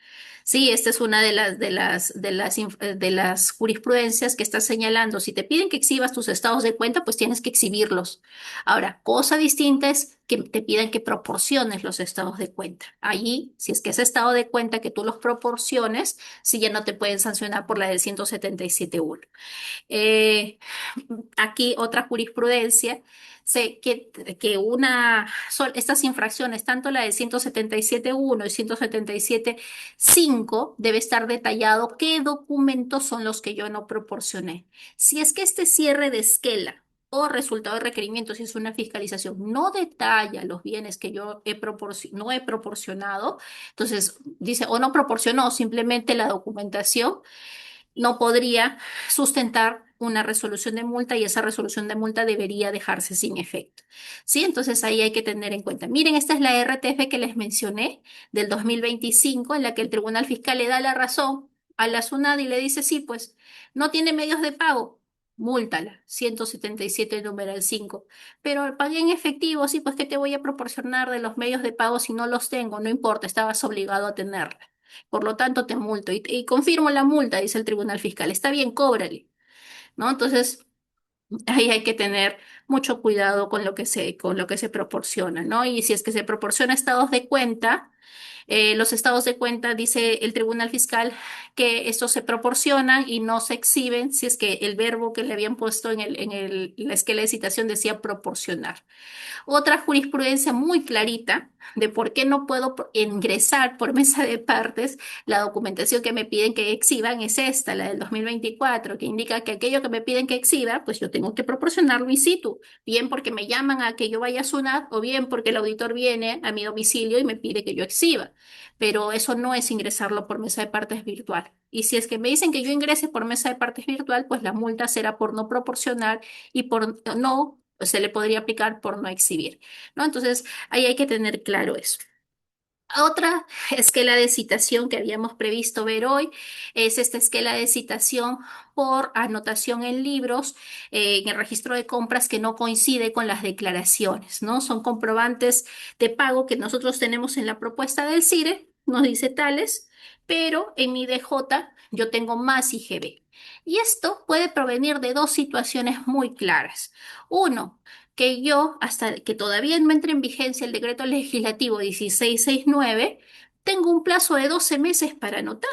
A: Sí, esta es una de las jurisprudencias que está señalando. Si te piden que exhibas tus estados de cuenta, pues tienes que exhibirlos. Ahora, cosa distinta es que te pidan que proporciones los estados de cuenta. Allí, si es que es estado de cuenta que tú los proporciones, si ya no te pueden sancionar por la del 177.1. Eh, Aquí otra jurisprudencia, estas infracciones, tanto la de 177.1 y 177.5, debe estar detallado qué documentos son los que yo no proporcioné. Si es que este cierre de esquela o resultado de requerimiento, si es una fiscalización, no detalla los bienes que yo no he proporcionado, entonces dice, o no proporcionó simplemente la documentación, no podría sustentar una resolución de multa y esa resolución de multa debería dejarse sin efecto. ¿Sí? Entonces ahí hay que tener en cuenta. Miren, esta es la RTF que les mencioné del 2025 en la que el Tribunal Fiscal le da la razón a la SUNAT y le dice, sí, pues no tiene medios de pago. Múltala, 177 numeral 5. Pero pagué en efectivo, sí, pues ¿qué te voy a proporcionar de los medios de pago si no los tengo? No importa, estabas obligado a tenerla. Por lo tanto, te multo y confirmo la multa, dice el Tribunal Fiscal. Está bien, cóbrale, ¿no? Entonces, ahí hay que tener mucho cuidado con lo que se proporciona, ¿no? Y si es que se proporciona estados de cuenta, Los estados de cuenta, dice el Tribunal Fiscal, que estos se proporcionan y no se exhiben si es que el verbo que le habían puesto la esquela de citación decía proporcionar. Otra jurisprudencia muy clarita de por qué no puedo ingresar por mesa de partes la documentación que me piden que exhiban es esta, la del 2024, que indica que aquello que me piden que exhiba, pues yo tengo que proporcionarlo in situ, bien porque me llaman a que yo vaya a SUNAT o bien porque el auditor viene a mi domicilio y me pide que yo exhiba. Pero eso no es ingresarlo por mesa de partes virtual. Y si es que me dicen que yo ingrese por mesa de partes virtual, pues la multa será por no proporcionar y por no se le podría aplicar por no exhibir, ¿no? Entonces, ahí hay que tener claro eso. Otra esquela de citación que habíamos previsto ver hoy es esta esquela de citación por anotación en libros, en el registro de compras que no coincide con las declaraciones, ¿no? Son comprobantes de pago que nosotros tenemos en la propuesta del CIRE, nos dice tales, pero en mi DJ yo tengo más IGB. Y esto puede provenir de dos situaciones muy claras. Uno, que yo, hasta que todavía no entre en vigencia el decreto legislativo 1669, tengo un plazo de 12 meses para anotar.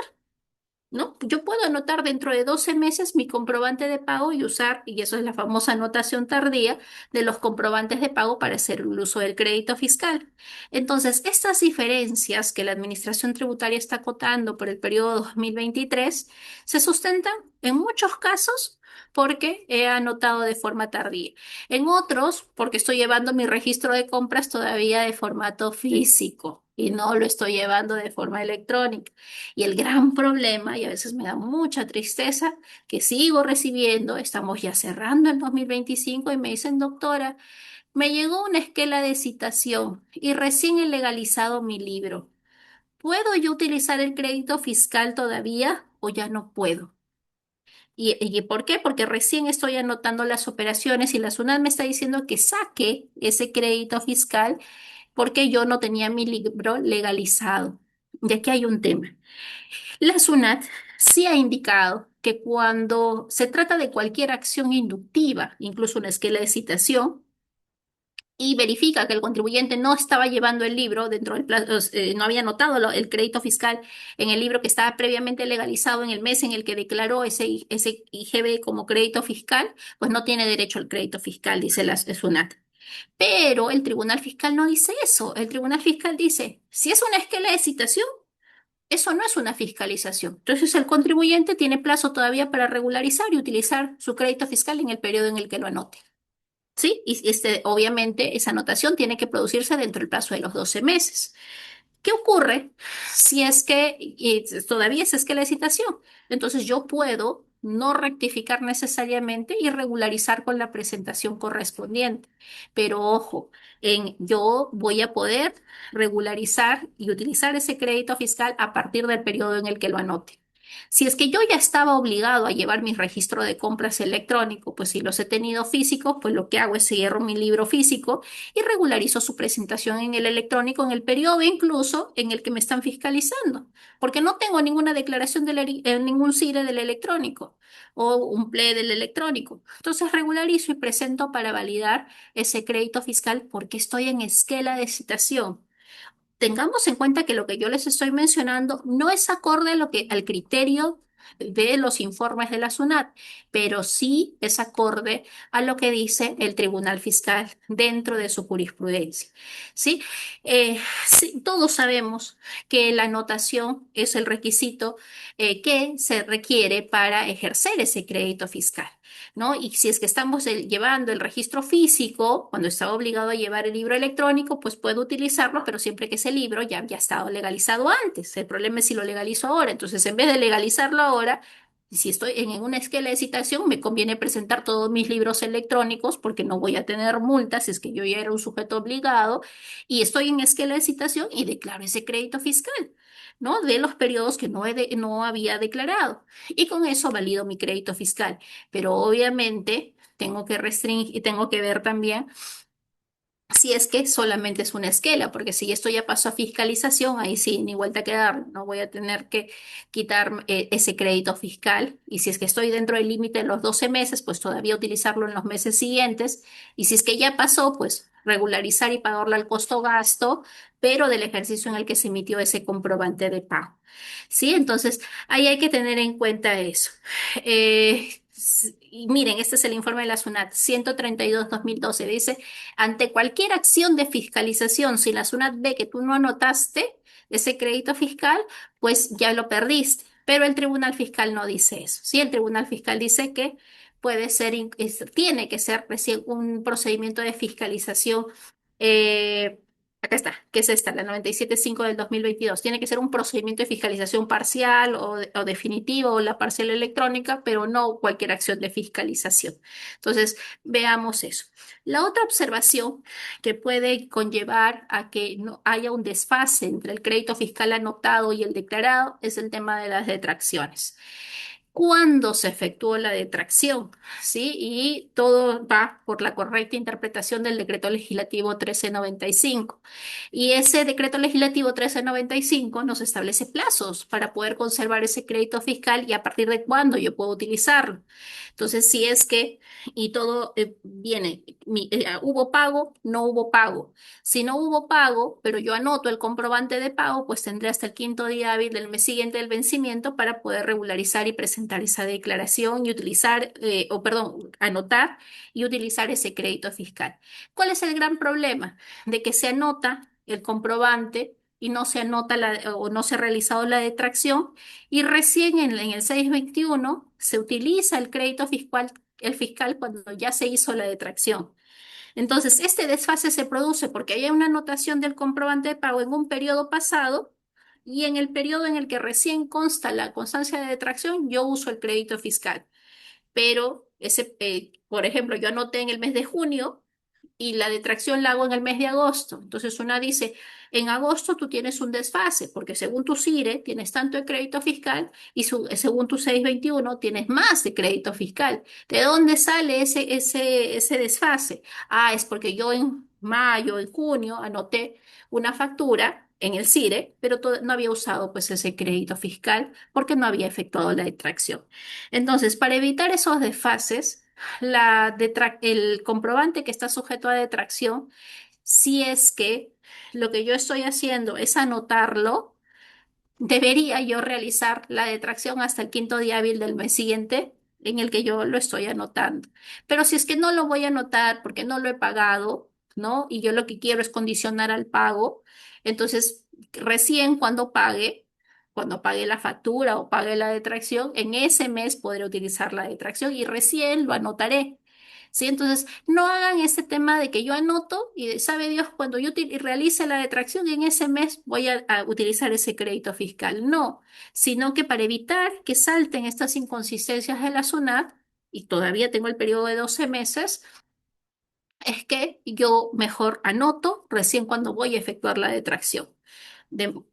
A: ¿No? Yo puedo anotar dentro de 12 meses mi comprobante de pago y usar, y eso es la famosa anotación tardía de los comprobantes de pago para hacer el uso del crédito fiscal. Entonces, estas diferencias que la Administración Tributaria está acotando por el periodo 2023 se sustentan en muchos casos porque he anotado de forma tardía. En otros, porque estoy llevando mi registro de compras todavía de formato físico y no lo estoy llevando de forma electrónica. Y el gran problema, y a veces me da mucha tristeza, que sigo recibiendo, estamos ya cerrando el 2025 y me dicen, doctora, me llegó una esquela de citación y recién he legalizado mi libro. ¿Puedo yo utilizar el crédito fiscal todavía o ya no puedo? ¿Y por qué? Porque recién estoy anotando las operaciones y la SUNAT me está diciendo que saque ese crédito fiscal porque yo no tenía mi libro legalizado. Y aquí hay un tema. La SUNAT sí ha indicado que cuando se trata de cualquier acción inductiva, incluso una esquela de citación, y verifica que el contribuyente no estaba llevando el libro dentro del plazo, no había anotado el crédito fiscal en el libro que estaba previamente legalizado en el mes en el que declaró ese IGB como crédito fiscal, pues no tiene derecho al crédito fiscal, dice la SUNAT. Pero el Tribunal Fiscal no dice eso. El Tribunal Fiscal dice, si es una esquela de citación, eso no es una fiscalización. Entonces el contribuyente tiene plazo todavía para regularizar y utilizar su crédito fiscal en el periodo en el que lo anote. ¿Sí? Y obviamente esa anotación tiene que producirse dentro del plazo de los 12 meses. ¿Qué ocurre si es que todavía es que la citación? Entonces yo puedo no rectificar necesariamente y regularizar con la presentación correspondiente. Pero ojo, yo voy a poder regularizar y utilizar ese crédito fiscal a partir del periodo en el que lo anote. Si es que yo ya estaba obligado a llevar mi registro de compras electrónico, pues si los he tenido físicos, pues lo que hago es cierro mi libro físico y regularizo su presentación en el electrónico en el periodo incluso en el que me están fiscalizando, porque no tengo ninguna declaración ningún CIRE del electrónico o un PLE del electrónico. Entonces regularizo y presento para validar ese crédito fiscal porque estoy en esquela de citación. Tengamos en cuenta que lo que yo les estoy mencionando no es acorde a al criterio de los informes de la SUNAT, pero sí es acorde a lo que dice el Tribunal Fiscal dentro de su jurisprudencia. ¿Sí? Sí, todos sabemos que la anotación es el requisito que se requiere para ejercer ese crédito fiscal. ¿No? Y si es que estamos llevando el registro físico, cuando estaba obligado a llevar el libro electrónico, pues puedo utilizarlo, pero siempre que ese libro ya había estado legalizado antes. El problema es si lo legalizo ahora. Entonces, en vez de legalizarlo ahora, si estoy en una esquela de citación, me conviene presentar todos mis libros electrónicos porque no voy a tener multas, si es que yo ya era un sujeto obligado y estoy en esquela de citación y declaro ese crédito fiscal. ¿No? De los periodos que no había declarado. Y con eso valido mi crédito fiscal. Pero obviamente tengo que restringir y tengo que ver también si es que solamente es una esquela, porque si esto ya pasó a fiscalización, ahí sí, ni vuelta que dar, no voy a tener que quitar ese crédito fiscal. Y si es que estoy dentro del límite de los 12 meses, pues todavía utilizarlo en los meses siguientes. Y si es que ya pasó, pues regularizar y pagarle al costo gasto, pero del ejercicio en el que se emitió ese comprobante de pago. ¿Sí? Entonces, ahí hay que tener en cuenta eso. Y miren, este es el informe de la SUNAT 132-2012. Dice, ante cualquier acción de fiscalización, si la SUNAT ve que tú no anotaste ese crédito fiscal, pues ya lo perdiste. Pero el Tribunal Fiscal no dice eso. Sí, el Tribunal Fiscal dice que puede ser, tiene que ser recién un procedimiento de fiscalización. eh, Acá está, que es esta, la 97.5 del 2022. Tiene que ser un procedimiento de fiscalización parcial o definitivo o la parcial electrónica, pero no cualquier acción de fiscalización. Entonces, veamos eso. La otra observación que puede conllevar a que no haya un desfase entre el crédito fiscal anotado y el declarado es el tema de las detracciones. ¿Cuándo se efectuó la detracción? ¿Sí? Y todo va por la correcta interpretación del decreto legislativo 1395. Y ese decreto legislativo 1395 nos establece plazos para poder conservar ese crédito fiscal y a partir de cuándo yo puedo utilizarlo. Entonces, si es que, y todo viene, hubo pago, no hubo pago. Si no hubo pago, pero yo anoto el comprobante de pago, pues tendré hasta el quinto día hábil del mes siguiente del vencimiento para poder regularizar y presentar esa declaración y utilizar, o perdón, anotar y utilizar ese crédito fiscal. ¿Cuál es el gran problema? De que se anota el comprobante y no se anota o no se ha realizado la detracción y recién en el 621 se utiliza el crédito fiscal, el fiscal cuando ya se hizo la detracción. Entonces, este desfase se produce porque hay una anotación del comprobante de pago en un periodo pasado y en el periodo en el que recién consta la constancia de detracción, yo uso el crédito fiscal. Pero por ejemplo, yo anoté en el mes de junio y la detracción la hago en el mes de agosto. Entonces una dice, en agosto tú tienes un desfase, porque según tu CIRE tienes tanto de crédito fiscal y según tu 621 tienes más de crédito fiscal. ¿De dónde sale ese desfase? Ah, es porque yo en mayo, en junio anoté una factura en el CIRE, pero no había usado pues ese crédito fiscal porque no había efectuado la detracción. Entonces, para evitar esos desfases, el comprobante que está sujeto a detracción, si es que lo que yo estoy haciendo es anotarlo, debería yo realizar la detracción hasta el quinto día hábil del mes siguiente en el que yo lo estoy anotando. Pero si es que no lo voy a anotar porque no lo he pagado, ¿no? Y yo lo que quiero es condicionar al pago, entonces recién cuando pague la factura o pague la detracción, en ese mes podré utilizar la detracción y recién lo anotaré. ¿Sí? Entonces, no hagan ese tema de que yo anoto y sabe Dios cuando yo realice la detracción y en ese mes voy a utilizar ese crédito fiscal. No, sino que para evitar que salten estas inconsistencias de la SUNAT, y todavía tengo el periodo de 12 meses, es que yo mejor anoto recién cuando voy a efectuar la detracción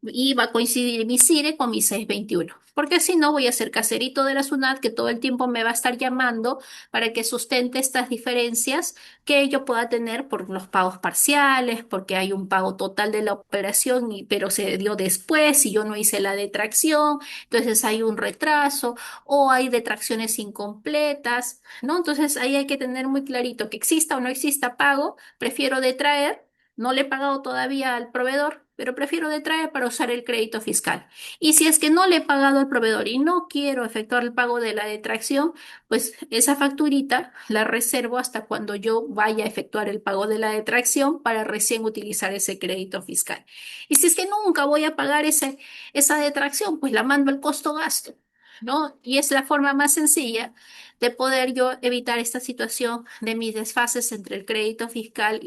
A: y va a coincidir mi CIRE con mi 621. Porque si no, voy a ser caserito de la SUNAT que todo el tiempo me va a estar llamando para que sustente estas diferencias que yo pueda tener por los pagos parciales, porque hay un pago total de la operación, pero se dio después y yo no hice la detracción, entonces hay un retraso o hay detracciones incompletas, ¿no? Entonces ahí hay que tener muy clarito que exista o no exista pago, prefiero detraer. No le he pagado todavía al proveedor, pero prefiero detraer para usar el crédito fiscal. Y si es que no le he pagado al proveedor y no quiero efectuar el pago de la detracción, pues esa facturita la reservo hasta cuando yo vaya a efectuar el pago de la detracción para recién utilizar ese crédito fiscal. Y si es que nunca voy a pagar esa detracción, pues la mando al costo gasto, ¿no? Y es la forma más sencilla de poder yo evitar esta situación de mis desfases entre el crédito fiscal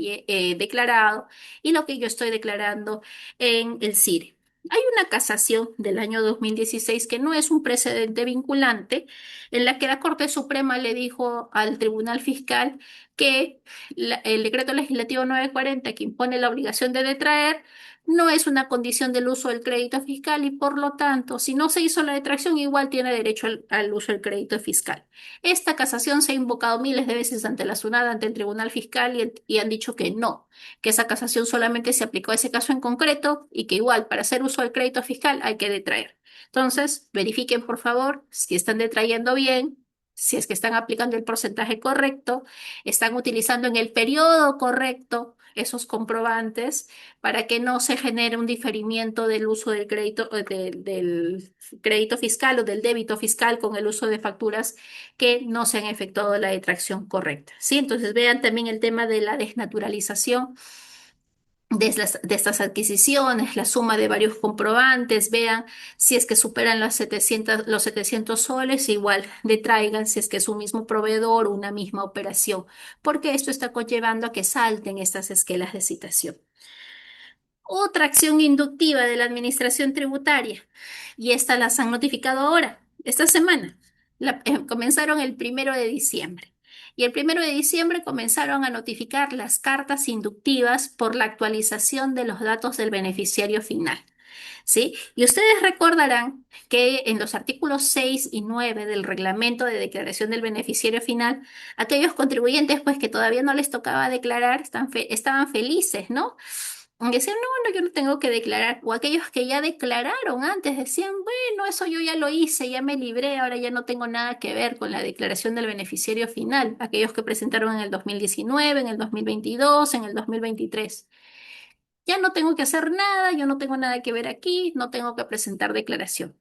A: declarado y lo que yo estoy declarando en el CIRE. Hay una casación del año 2016 que no es un precedente vinculante, en la que la Corte Suprema le dijo al Tribunal Fiscal que el decreto legislativo 940, que impone la obligación de detraer, no es una condición del uso del crédito fiscal y por lo tanto, si no se hizo la detracción, igual tiene derecho al uso del crédito fiscal. Esta casación se ha invocado miles de veces ante la SUNAT, ante el Tribunal Fiscal y han dicho que no, que esa casación solamente se aplicó a ese caso en concreto y que igual para hacer uso del crédito fiscal hay que detraer. Entonces, verifiquen por favor si están detrayendo bien. Si es que están aplicando el porcentaje correcto, están utilizando en el periodo correcto esos comprobantes para que no se genere un diferimiento del uso del crédito, del crédito fiscal o del débito fiscal con el uso de facturas que no se han efectuado la detracción correcta. ¿Sí? Entonces vean también el tema de la desnaturalización de estas adquisiciones, la suma de varios comprobantes, vean si es que superan los 700 soles, igual detraigan si es que es un mismo proveedor o una misma operación, porque esto está conllevando a que salten estas esquelas de citación. Otra acción inductiva de la Administración Tributaria, y estas las han notificado ahora, esta semana. Comenzaron el 1 de diciembre. Y el 1 de diciembre comenzaron a notificar las cartas inductivas por la actualización de los datos del beneficiario final. ¿Sí? Y ustedes recordarán que en los artículos 6 y 9 del reglamento de declaración del beneficiario final, aquellos contribuyentes pues que todavía no les tocaba declarar estaban felices, ¿no? Decían, no, no, yo no tengo que declarar. O aquellos que ya declararon antes decían, bueno, eso yo ya lo hice, ya me libré, ahora ya no tengo nada que ver con la declaración del beneficiario final. Aquellos que presentaron en el 2019, en el 2022, en el 2023. Ya no tengo que hacer nada, yo no tengo nada que ver aquí, no tengo que presentar declaración.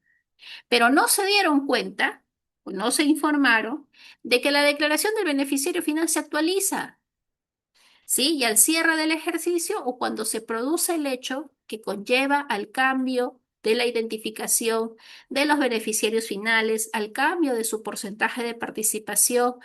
A: Pero no se dieron cuenta, o no se informaron, de que la declaración del beneficiario final se actualiza. ¿Sí? Y al cierre del ejercicio o cuando se produce el hecho que conlleva al cambio de la identificación de los beneficiarios finales, al cambio de su porcentaje de participación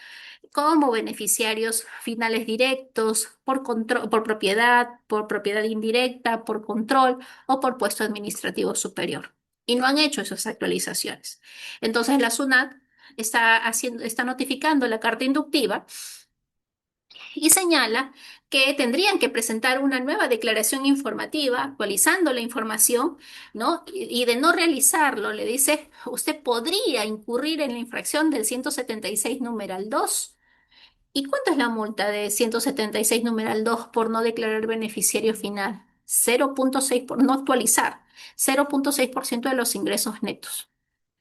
A: como beneficiarios finales directos por control, por propiedad indirecta, por control o por puesto administrativo superior. Y no han hecho esas actualizaciones. Entonces la SUNAT está notificando la carta inductiva y señala que tendrían que presentar una nueva declaración informativa actualizando la información, ¿no? Y de no realizarlo, le dice, usted podría incurrir en la infracción del 176 numeral 2. ¿Y cuánto es la multa de 176 numeral 2 por no declarar beneficiario final? 0,6 por no actualizar, 0,6% de los ingresos netos.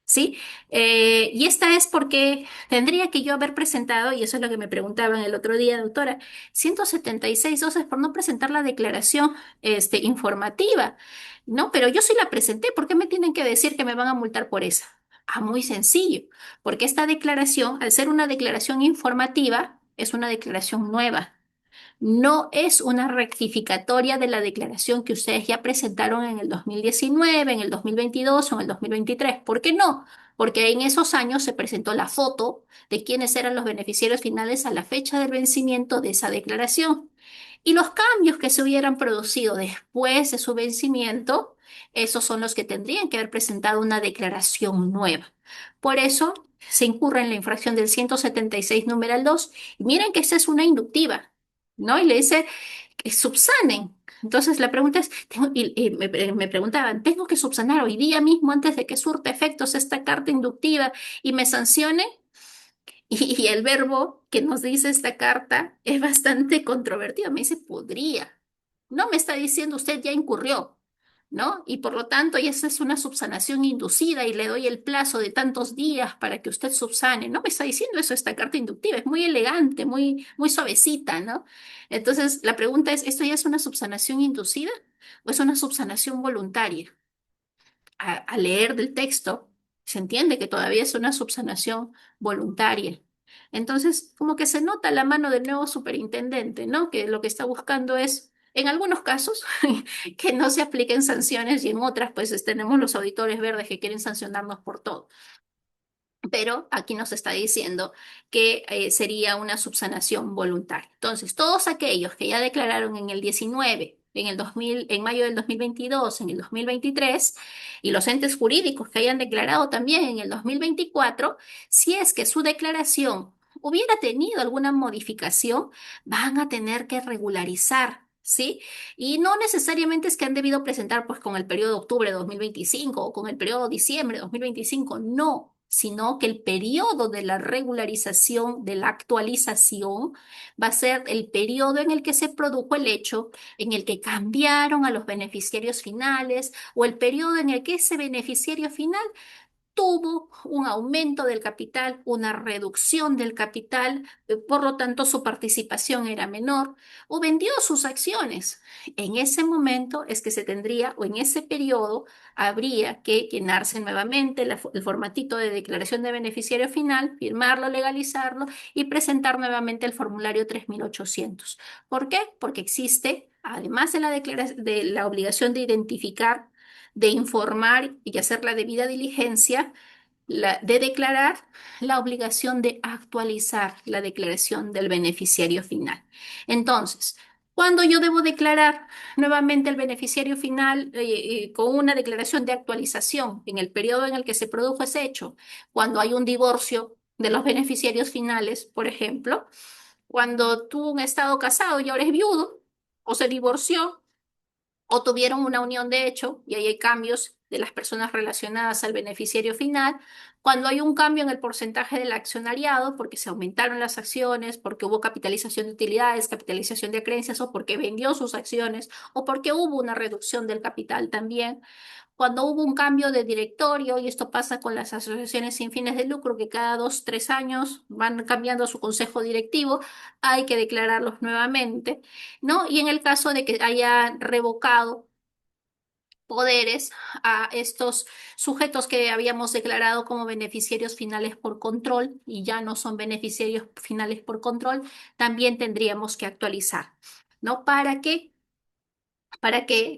A: ¿Sí? Y esta es porque tendría que yo haber presentado, y eso es lo que me preguntaban el otro día, doctora, 176 dosis por no presentar la declaración informativa, ¿no? Pero yo sí la presenté, ¿por qué me tienen que decir que me van a multar por esa? Ah, muy sencillo, porque esta declaración, al ser una declaración informativa, es una declaración nueva. No es una rectificatoria de la declaración que ustedes ya presentaron en el 2019, en el 2022 o en el 2023. ¿Por qué no? Porque en esos años se presentó la foto de quiénes eran los beneficiarios finales a la fecha del vencimiento de esa declaración. Y los cambios que se hubieran producido después de su vencimiento, esos son los que tendrían que haber presentado una declaración nueva. Por eso se incurre en la infracción del 176 numeral 2. Y miren que esa es una inductiva. ¿No? Y le dice que subsanen. Entonces la pregunta es, me preguntaban, ¿tengo que subsanar hoy día mismo antes de que surta efectos esta carta inductiva y me sancione? Y el verbo que nos dice esta carta es bastante controvertido. Me dice, podría. No me está diciendo usted ya incurrió, ¿no? Y por lo tanto, y esa es una subsanación inducida y le doy el plazo de tantos días para que usted subsane. No me está diciendo eso esta carta inductiva, es muy elegante, muy, muy suavecita, ¿no? Entonces, la pregunta es, ¿esto ya es una subsanación inducida o es una subsanación voluntaria? A leer del texto, se entiende que todavía es una subsanación voluntaria. Entonces, como que se nota la mano del nuevo superintendente, ¿no? Que lo que está buscando es, en algunos casos, que no se apliquen sanciones y en otras, pues tenemos los auditores verdes que quieren sancionarnos por todo. Pero aquí nos está diciendo que sería una subsanación voluntaria. Entonces, todos aquellos que ya declararon en el 19, en el 2000, en mayo del 2022, en el 2023, y los entes jurídicos que hayan declarado también en el 2024, si es que su declaración hubiera tenido alguna modificación, van a tener que regularizar ¿sí? Y no necesariamente es que han debido presentar pues con el periodo de octubre de 2025 o con el periodo de diciembre de 2025, no, sino que el periodo de la regularización, de la actualización, va a ser el periodo en el que se produjo el hecho, en el que cambiaron a los beneficiarios finales o el periodo en el que ese beneficiario final tuvo un aumento del capital, una reducción del capital, por lo tanto su participación era menor o vendió sus acciones. En ese momento es que se tendría, o en ese periodo, habría que llenarse nuevamente el formatito de declaración de beneficiario final, firmarlo, legalizarlo y presentar nuevamente el formulario 3800. ¿Por qué? Porque existe, además de de la obligación de identificar, de informar y hacer la debida diligencia, de declarar, la obligación de actualizar la declaración del beneficiario final. Entonces, ¿cuándo yo debo declarar nuevamente el beneficiario final con una declaración de actualización en el periodo en el que se produjo ese hecho? Cuando hay un divorcio de los beneficiarios finales, por ejemplo, cuando tuvo un estado casado y ahora es viudo o se divorció o tuvieron una unión de hecho y ahí hay cambios de las personas relacionadas al beneficiario final, cuando hay un cambio en el porcentaje del accionariado, porque se aumentaron las acciones, porque hubo capitalización de utilidades, capitalización de creencias, o porque vendió sus acciones, o porque hubo una reducción del capital también, cuando hubo un cambio de directorio, y esto pasa con las asociaciones sin fines de lucro, que cada 2, 3 años van cambiando su consejo directivo, hay que declararlos nuevamente, ¿no? Y en el caso de que haya revocado poderes a estos sujetos que habíamos declarado como beneficiarios finales por control y ya no son beneficiarios finales por control, también tendríamos que actualizar, ¿no? Para que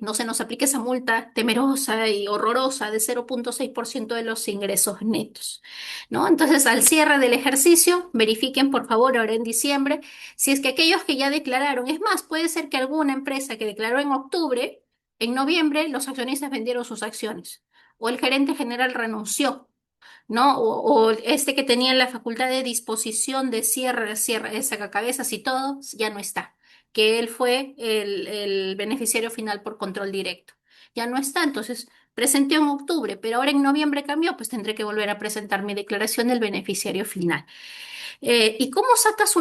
A: no se nos aplique esa multa temerosa y horrorosa de 0,6% de los ingresos netos, ¿no? Entonces, al cierre del ejercicio, verifiquen por favor ahora en diciembre si es que aquellos que ya declararon, es más, puede ser que alguna empresa que declaró en octubre, en noviembre los accionistas vendieron sus acciones o el gerente general renunció, ¿no? O este que tenía la facultad de disposición de cierre, sacacabezas y todo, ya no está, que él fue el beneficiario final por control directo. Ya no está, entonces presenté en octubre, pero ahora en noviembre cambió, pues tendré que volver a presentar mi declaración del beneficiario final. ¿Y cómo sacas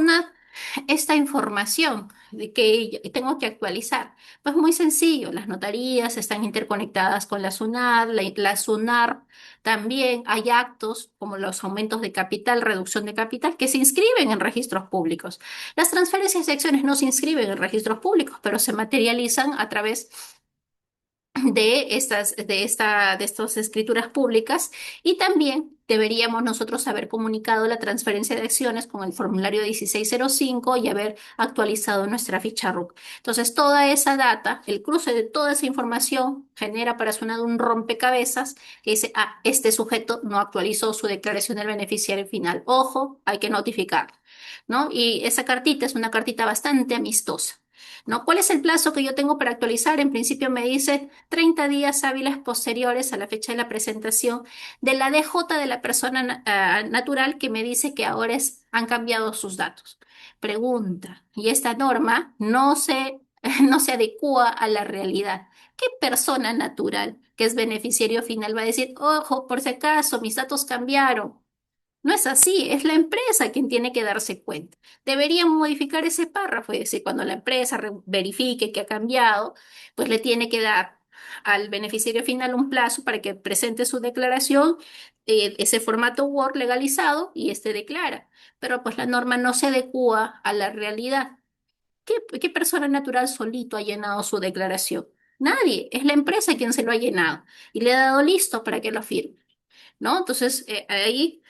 A: esta información de que tengo que actualizar? Pues muy sencillo, las notarías están interconectadas con la SUNAT, la SUNAR también hay actos como los aumentos de capital, reducción de capital, que se inscriben en registros públicos. Las transferencias de acciones no se inscriben en registros públicos, pero se materializan a través de estas escrituras públicas y también deberíamos nosotros haber comunicado la transferencia de acciones con el formulario 1605 y haber actualizado nuestra ficha RUC. Entonces, toda esa data, el cruce de toda esa información genera para Sunad un rompecabezas que dice, ah, este sujeto no actualizó su declaración del beneficiario final. Ojo, hay que notificarlo, ¿no? Y esa cartita es una cartita bastante amistosa. ¿No? ¿Cuál es el plazo que yo tengo para actualizar? En principio me dice 30 días hábiles posteriores a la fecha de la presentación de la DJ de la persona natural que me dice que ahora han cambiado sus datos. Pregunta, ¿y esta norma no se adecua a la realidad? ¿Qué persona natural que es beneficiario final va a decir, ojo, por si acaso, mis datos cambiaron? No es así, es la empresa quien tiene que darse cuenta. Deberían modificar ese párrafo, es decir, cuando la empresa verifique que ha cambiado, pues le tiene que dar al beneficiario final un plazo para que presente su declaración, ese formato Word legalizado y este declara. Pero pues la norma no se adecúa a la realidad. ¿Qué persona natural solito ha llenado su declaración? Nadie, es la empresa quien se lo ha llenado y le ha dado listo para que lo firme. ¿No? Entonces, ahí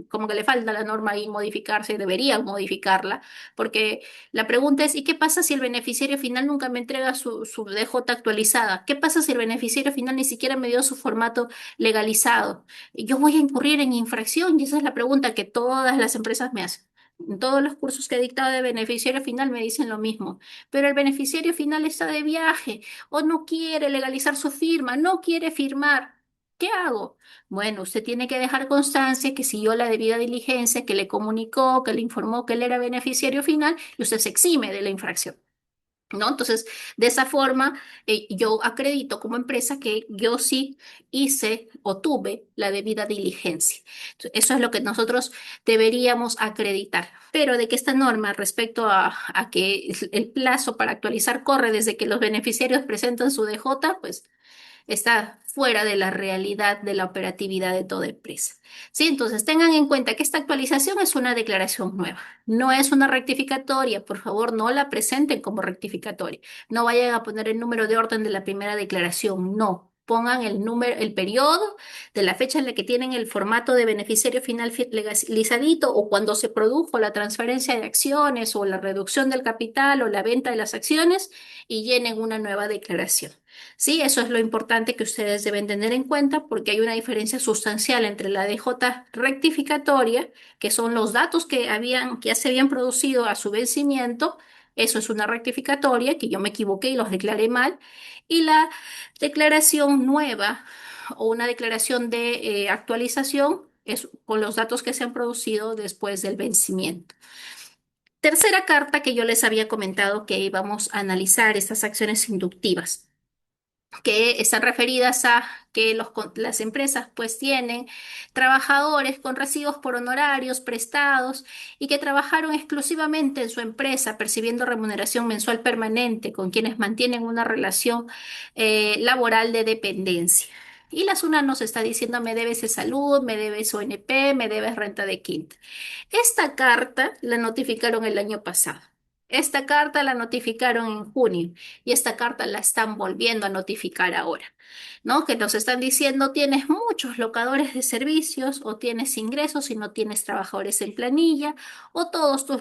A: como que le falta a la norma ahí modificarse, debería modificarla, porque la pregunta es, ¿y qué pasa si el beneficiario final nunca me entrega su DJ actualizada? ¿Qué pasa si el beneficiario final ni siquiera me dio su formato legalizado? Yo voy a incurrir en infracción y esa es la pregunta que todas las empresas me hacen. En todos los cursos que he dictado de beneficiario final me dicen lo mismo, pero el beneficiario final está de viaje o no quiere legalizar su firma, no quiere firmar. ¿Qué hago? Bueno, usted tiene que dejar constancia que siguió la debida diligencia, que le comunicó, que le informó que él era beneficiario final y usted se exime de la infracción. ¿no? Entonces, de esa forma, yo acredito como empresa que yo sí hice o tuve la debida diligencia. Eso es lo que nosotros deberíamos acreditar. Pero de que esta norma respecto a que el plazo para actualizar corre desde que los beneficiarios presentan su DJ, pues está fuera de la realidad de la operatividad de toda empresa. ¿Sí? Entonces tengan en cuenta que esta actualización es una declaración nueva, no es una rectificatoria. Por favor, no la presenten como rectificatoria. No vayan a poner el número de orden de la primera declaración, no. Pongan el número, el periodo de la fecha en la que tienen el formato de beneficiario final legalizadito o cuando se produjo la transferencia de acciones o la reducción del capital o la venta de las acciones y llenen una nueva declaración. Sí, eso es lo importante que ustedes deben tener en cuenta porque hay una diferencia sustancial entre la DJ rectificatoria, que son los datos que ya se habían producido a su vencimiento, eso es una rectificatoria, que yo me equivoqué y los declaré mal, y la declaración nueva o una declaración de actualización es con los datos que se han producido después del vencimiento. Tercera carta que yo les había comentado que íbamos a analizar estas acciones inductivas que están referidas a que las empresas pues tienen trabajadores con recibos por honorarios prestados y que trabajaron exclusivamente en su empresa percibiendo remuneración mensual permanente con quienes mantienen una relación laboral de dependencia. Y la SUNAT nos está diciendo me debes de salud, me debes ONP, me debes renta de quinta. Esta carta la notificaron el año pasado. Esta carta la notificaron en junio y esta carta la están volviendo a notificar ahora, ¿no? Que nos están diciendo tienes muchos locadores de servicios o tienes ingresos y no tienes trabajadores en planilla o todos tus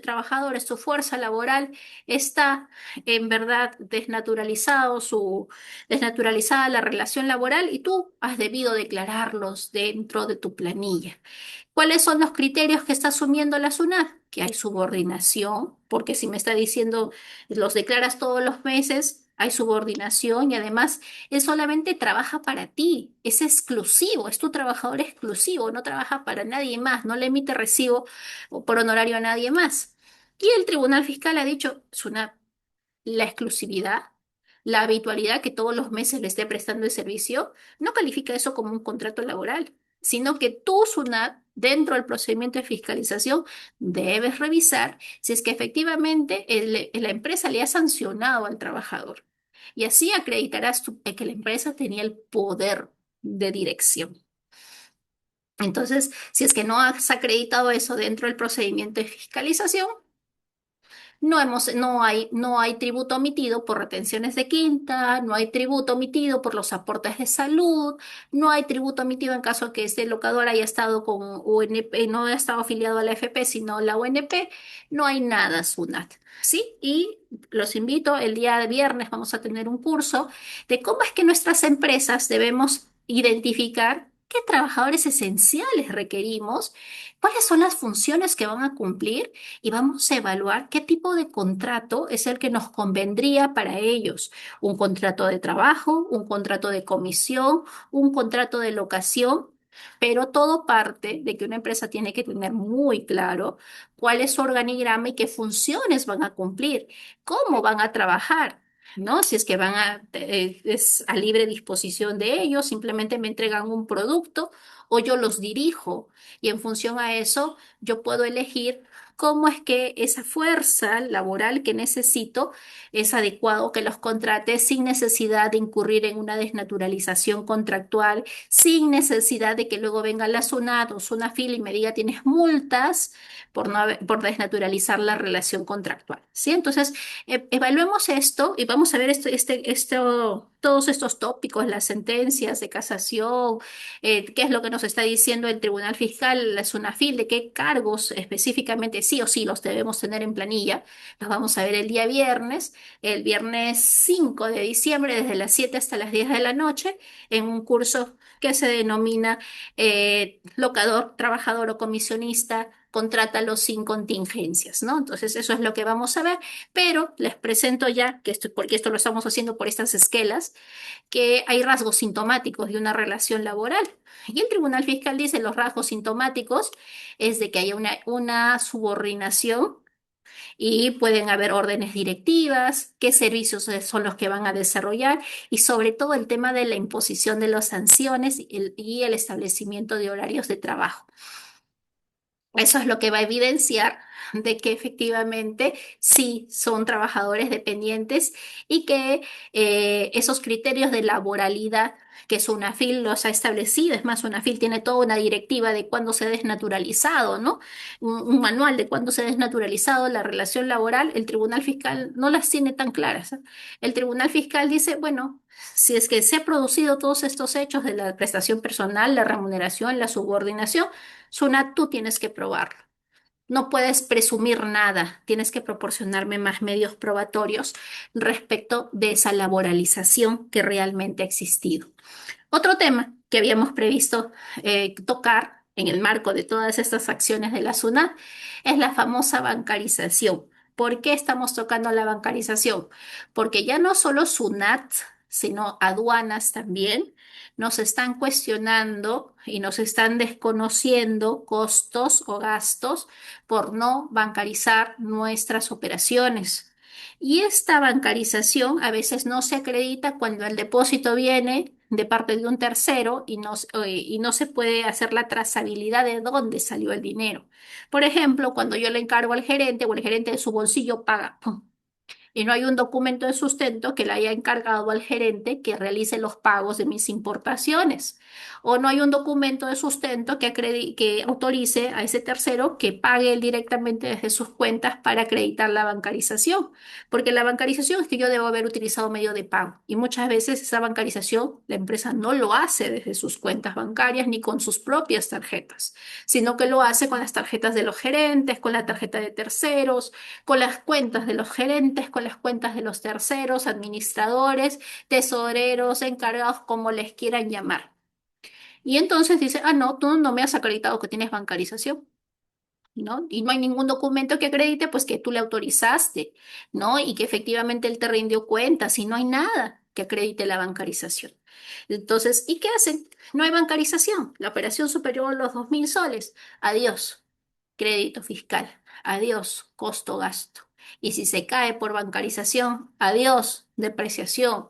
A: trabajadores, tu fuerza laboral está en verdad desnaturalizada la relación laboral y tú has debido declararlos dentro de tu planilla. ¿Cuáles son los criterios que está asumiendo la SUNAT? Que hay subordinación, porque si me está diciendo los declaras todos los meses, hay subordinación y además él solamente trabaja para ti, es exclusivo, es tu trabajador exclusivo, no trabaja para nadie más, no le emite recibo por honorario a nadie más. Y el Tribunal Fiscal ha dicho, SUNAT, la exclusividad, la habitualidad que todos los meses le esté prestando el servicio, no califica eso como un contrato laboral, sino que tú, SUNAT, dentro del procedimiento de fiscalización, debes revisar si es que efectivamente la empresa le ha sancionado al trabajador. Y así acreditarás que la empresa tenía el poder de dirección. Entonces, si es que no has acreditado eso dentro del procedimiento de fiscalización, no hay tributo omitido por retenciones de quinta, no hay tributo omitido por los aportes de salud, no hay tributo omitido en caso que este locador haya estado con UNP, no haya estado afiliado a la FP, sino la UNP, no hay nada, SUNAT. ¿Sí? Y los invito, el día de viernes vamos a tener un curso de cómo es que nuestras empresas debemos identificar qué trabajadores esenciales requerimos, cuáles son las funciones que van a cumplir y vamos a evaluar qué tipo de contrato es el que nos convendría para ellos. Un contrato de trabajo, un contrato de comisión, un contrato de locación. Pero todo parte de que una empresa tiene que tener muy claro cuál es su organigrama y qué funciones van a cumplir, cómo van a trabajar. ¿No? Si es que es a libre disposición de ellos, simplemente me entregan un producto o yo los dirijo y en función a eso yo puedo elegir cómo es que esa fuerza laboral que necesito es adecuado que los contrate sin necesidad de incurrir en una desnaturalización contractual, sin necesidad de que luego venga la SUNAT o SUNAFIL y me diga tienes multas por desnaturalizar la relación contractual. ¿Sí? Entonces, evaluemos esto y vamos a ver todos estos tópicos, las sentencias de casación, qué es lo que nos está diciendo el Tribunal Fiscal, la SUNAFIL, de qué cargos específicamente sí o sí los debemos tener en planilla. Los vamos a ver el día viernes, el viernes 5 de diciembre, desde las 7 hasta las 10 de la noche, en un curso que se denomina locador, trabajador o comisionista, contrátalo sin contingencias, ¿no? Entonces, eso es lo que vamos a ver, pero les presento ya, porque esto lo estamos haciendo por estas esquelas, que hay rasgos sintomáticos de una relación laboral. Y el Tribunal Fiscal dice los rasgos sintomáticos es de que haya una subordinación Y pueden haber órdenes directivas, qué servicios son los que van a desarrollar y sobre todo el tema de la imposición de las sanciones y el establecimiento de horarios de trabajo. Eso es lo que va a evidenciar de que efectivamente sí son trabajadores dependientes y que esos criterios de laboralidad que SUNAFIL los ha establecido, es más, SUNAFIL tiene toda una directiva de cuándo se ha desnaturalizado, ¿no? Un manual de cuándo se ha desnaturalizado la relación laboral, el Tribunal Fiscal no las tiene tan claras, ¿eh? El Tribunal Fiscal dice, bueno, si es que se han producido todos estos hechos de la prestación personal, la remuneración, la subordinación, Sunat, tú tienes que probarlo. No puedes presumir nada, tienes que proporcionarme más medios probatorios respecto de esa laboralización que realmente ha existido. Otro tema que habíamos previsto tocar en el marco de todas estas acciones de la SUNAT es la famosa bancarización. ¿Por qué estamos tocando la bancarización? Porque ya no solo SUNAT, sino aduanas también nos están cuestionando y nos están desconociendo costos o gastos por no bancarizar nuestras operaciones. Y esta bancarización a veces no se acredita cuando el depósito viene de parte de un tercero y no se puede hacer la trazabilidad de dónde salió el dinero. Por ejemplo, cuando yo le encargo al gerente o el gerente de su bolsillo paga, ¡pum! Y no hay un documento de sustento que le haya encargado al gerente que realice los pagos de mis importaciones. O no hay un documento de sustento que autorice a ese tercero que pague él directamente desde sus cuentas para acreditar la bancarización. Porque la bancarización es que yo debo haber utilizado medio de pago. Y muchas veces esa bancarización la empresa no lo hace desde sus cuentas bancarias ni con sus propias tarjetas, sino que lo hace con las tarjetas de los gerentes, con la tarjeta de terceros, con las cuentas de los gerentes, con las cuentas de los terceros, administradores, tesoreros, encargados, como les quieran llamar. Y entonces dice, ah, no, tú no me has acreditado que tienes bancarización, ¿no? Y no hay ningún documento que acredite, pues que tú le autorizaste, ¿no? Y que efectivamente él te rindió cuentas y no hay nada que acredite la bancarización. Entonces, ¿y qué hacen? No hay bancarización. La operación superior a los 2.000 soles. Adiós crédito fiscal, adiós, costo gasto. Y si se cae por bancarización, adiós, depreciación,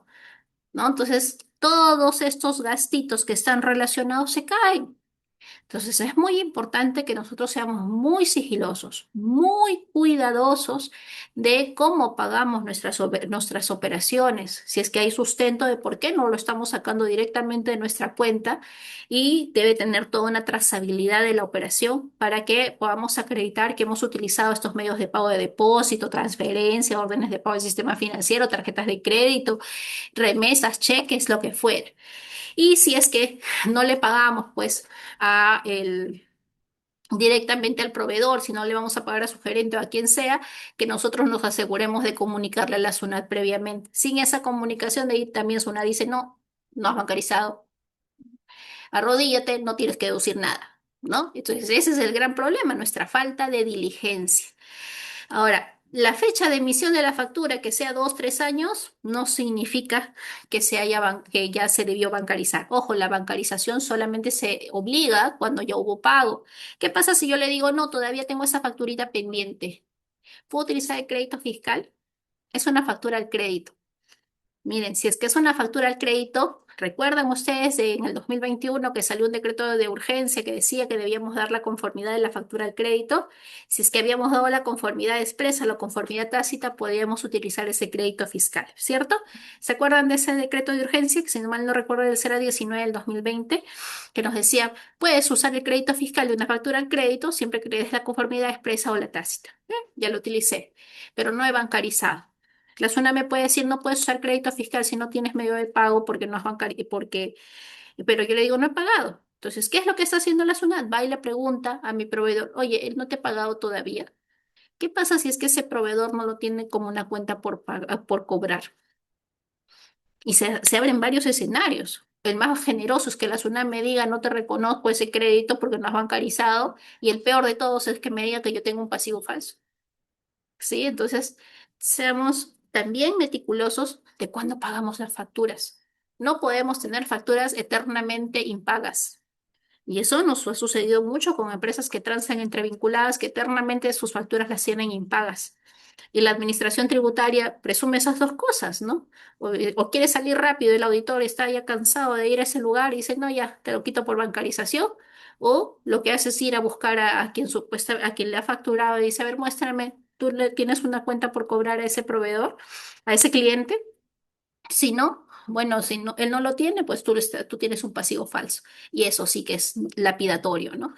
A: ¿no? Entonces, todos estos gastitos que están relacionados se caen. Entonces es muy importante que nosotros seamos muy sigilosos, muy cuidadosos de cómo pagamos nuestras operaciones, si es que hay sustento de por qué no lo estamos sacando directamente de nuestra cuenta y debe tener toda una trazabilidad de la operación para que podamos acreditar que hemos utilizado estos medios de pago de depósito, transferencia, órdenes de pago del sistema financiero, tarjetas de crédito, remesas, cheques, lo que fuera. Y si es que no le pagamos, pues, directamente al proveedor, si no le vamos a pagar a su gerente o a quien sea, que nosotros nos aseguremos de comunicarle a la SUNAT previamente. Sin esa comunicación, de ahí también SUNAT dice, no, no has bancarizado, arrodíllate, no tienes que deducir nada, ¿no? Entonces, ese es el gran problema, nuestra falta de diligencia. Ahora, la fecha de emisión de la factura, que sea 2, 3 años, no significa que ya se debió bancarizar. Ojo, la bancarización solamente se obliga cuando ya hubo pago. ¿Qué pasa si yo le digo, no, todavía tengo esa facturita pendiente? ¿Puedo utilizar el crédito fiscal? Es una factura al crédito. Miren, si es que es una factura al crédito, ¿recuerdan ustedes en el 2021 que salió un decreto de urgencia que decía que debíamos dar la conformidad de la factura al crédito? Si es que habíamos dado la conformidad expresa, la conformidad tácita, podíamos utilizar ese crédito fiscal, ¿cierto? ¿Se acuerdan de ese decreto de urgencia que, si no mal no recuerdo, el 019 del 2020, que nos decía, puedes usar el crédito fiscal de una factura al crédito siempre que le des la conformidad expresa o la tácita? Ya lo utilicé, pero no he bancarizado. La SUNA me puede decir, no puedes usar crédito fiscal si no tienes medio de pago porque no es bancario, pero yo le digo, no he pagado. Entonces, ¿qué es lo que está haciendo la SUNAT? Va y le pregunta a mi proveedor, oye, él no te ha pagado todavía. ¿Qué pasa si es que ese proveedor no lo tiene como una cuenta por cobrar? Y se abren varios escenarios. El más generoso es que la SUNAT me diga, no te reconozco ese crédito porque no has bancarizado. Y el peor de todos es que me diga que yo tengo un pasivo falso. ¿Sí? Entonces, seamos también meticulosos de cuándo pagamos las facturas. No podemos tener facturas eternamente impagas. Y eso nos ha sucedido mucho con empresas que transan entre vinculadas, que eternamente sus facturas las tienen impagas. Y la administración tributaria presume esas dos cosas, ¿no? O quiere salir rápido, el auditor está ya cansado de ir a ese lugar y dice, no, ya, te lo quito por bancarización. O lo que hace es ir a buscar a quien a quien le ha facturado y dice, a ver, muéstrame, tú le tienes una cuenta por cobrar a ese proveedor, a ese cliente. Si no, bueno, si no, él no lo tiene, pues tú tienes un pasivo falso. Y eso sí que es lapidatorio, ¿no?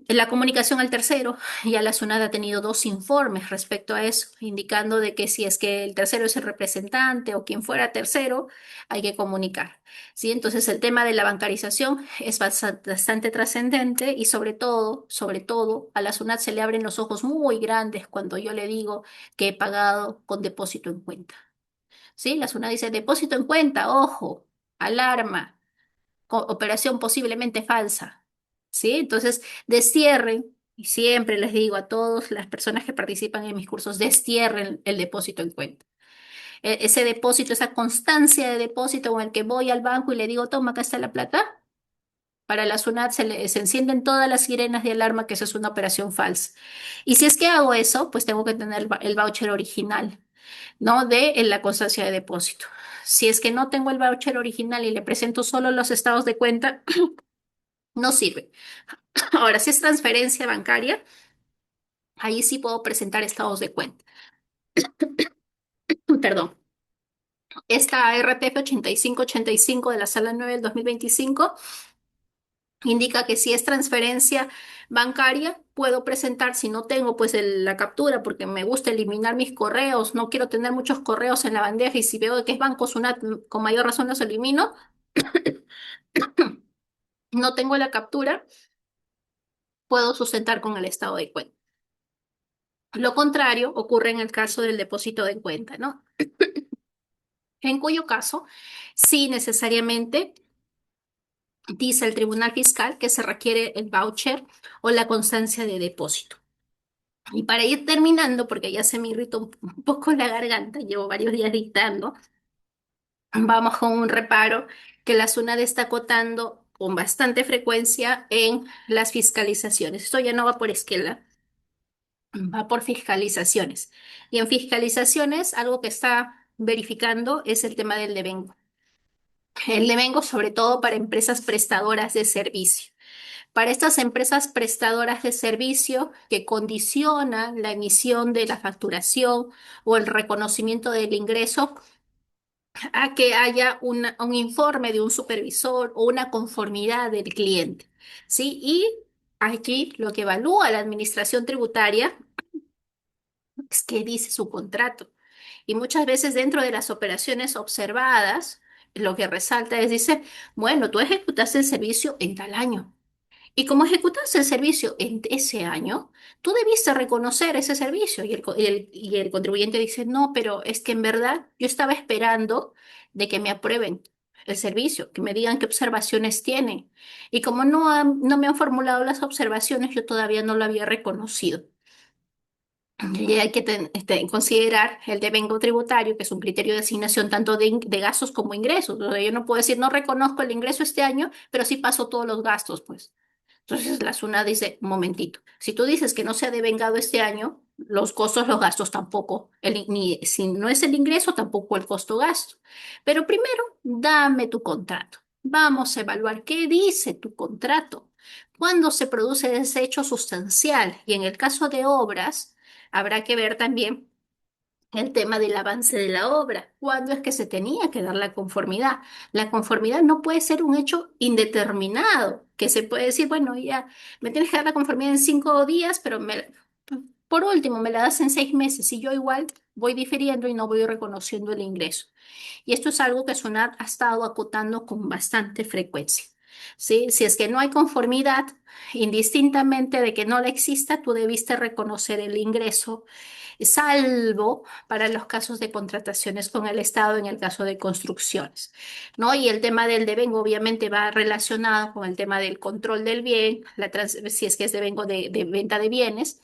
A: En la comunicación al tercero, ya la SUNAT ha tenido dos informes respecto a eso, indicando de que si es que el tercero es el representante o quien fuera tercero, hay que comunicar. ¿Sí? Entonces el tema de la bancarización es bastante trascendente y sobre todo, a la SUNAT se le abren los ojos muy grandes cuando yo le digo que he pagado con depósito en cuenta. ¿Sí? La SUNAT dice depósito en cuenta, ojo, alarma operación posiblemente falsa, ¿sí? Entonces, destierren, y siempre les digo a todas las personas que participan en mis cursos, destierren el depósito en cuenta. Ese depósito, esa constancia de depósito con el que voy al banco y le digo, toma, acá está la plata. Para la SUNAT se encienden todas las sirenas de alarma que eso es una operación falsa. Y si es que hago eso, pues tengo que tener el voucher original, ¿no? De en la constancia de depósito. Si es que no tengo el voucher original y le presento solo los estados de cuenta, no sirve. Ahora, si es transferencia bancaria, ahí sí puedo presentar estados de cuenta. Perdón. Esta RTF 8585 de la Sala 9 del 2025 indica que si es transferencia bancaria, puedo presentar, si no tengo pues la captura, porque me gusta eliminar mis correos, no quiero tener muchos correos en la bandeja y si veo que es Banco Sunat, con mayor razón los elimino, no tengo la captura, puedo sustentar con el estado de cuenta. Lo contrario ocurre en el caso del depósito de cuenta, ¿no? En cuyo caso, sí necesariamente dice el Tribunal Fiscal que se requiere el voucher o la constancia de depósito. Y para ir terminando, porque ya se me irritó un poco la garganta, llevo varios días dictando, vamos con un reparo que la SUNAT está acotando con bastante frecuencia en las fiscalizaciones. Esto ya no va por esquela, va por fiscalizaciones. Y en fiscalizaciones, algo que está verificando es el tema del devengo. El devengo sobre todo para empresas prestadoras de servicio. Para estas empresas prestadoras de servicio que condicionan la emisión de la facturación o el reconocimiento del ingreso a que haya un informe de un supervisor o una conformidad del cliente, ¿sí? Y aquí lo que evalúa la administración tributaria es qué dice su contrato. Y muchas veces dentro de las operaciones observadas, lo que resalta es, dice, bueno, tú ejecutaste el servicio en tal año. Y como ejecutaste el servicio en ese año, tú debiste reconocer ese servicio. Y el contribuyente dice, no, pero es que en verdad yo estaba esperando de que me aprueben el servicio, que me digan qué observaciones tienen. Y como no me han formulado las observaciones, yo todavía no lo había reconocido. Y hay que considerar el devengo tributario, que es un criterio de asignación tanto de gastos como ingresos. O sea, yo no puedo decir, no reconozco el ingreso este año, pero sí paso todos los gastos, pues. Entonces la SUNAT dice, un momentito, si tú dices que no se ha devengado este año, los costos, los gastos tampoco, ni si no es el ingreso, tampoco el costo-gasto. Pero primero, dame tu contrato. Vamos a evaluar qué dice tu contrato. ¿Cuándo se produce ese hecho sustancial? Y en el caso de obras, habrá que ver también el tema del avance de la obra. ¿Cuándo es que se tenía que dar la conformidad? La conformidad no puede ser un hecho indeterminado, que se puede decir, bueno, ya me tienes que dar la conformidad en 5 días, pero por último me la das en 6 meses y yo igual voy difiriendo y no voy reconociendo el ingreso. Y esto es algo que SUNAT ha estado acotando con bastante frecuencia. ¿Sí? Si es que no hay conformidad, indistintamente de que no la exista, tú debiste reconocer el ingreso, salvo para los casos de contrataciones con el Estado en el caso de construcciones, ¿no? Y el tema del devengo obviamente va relacionado con el tema del control del bien, si es que es devengo de venta de bienes,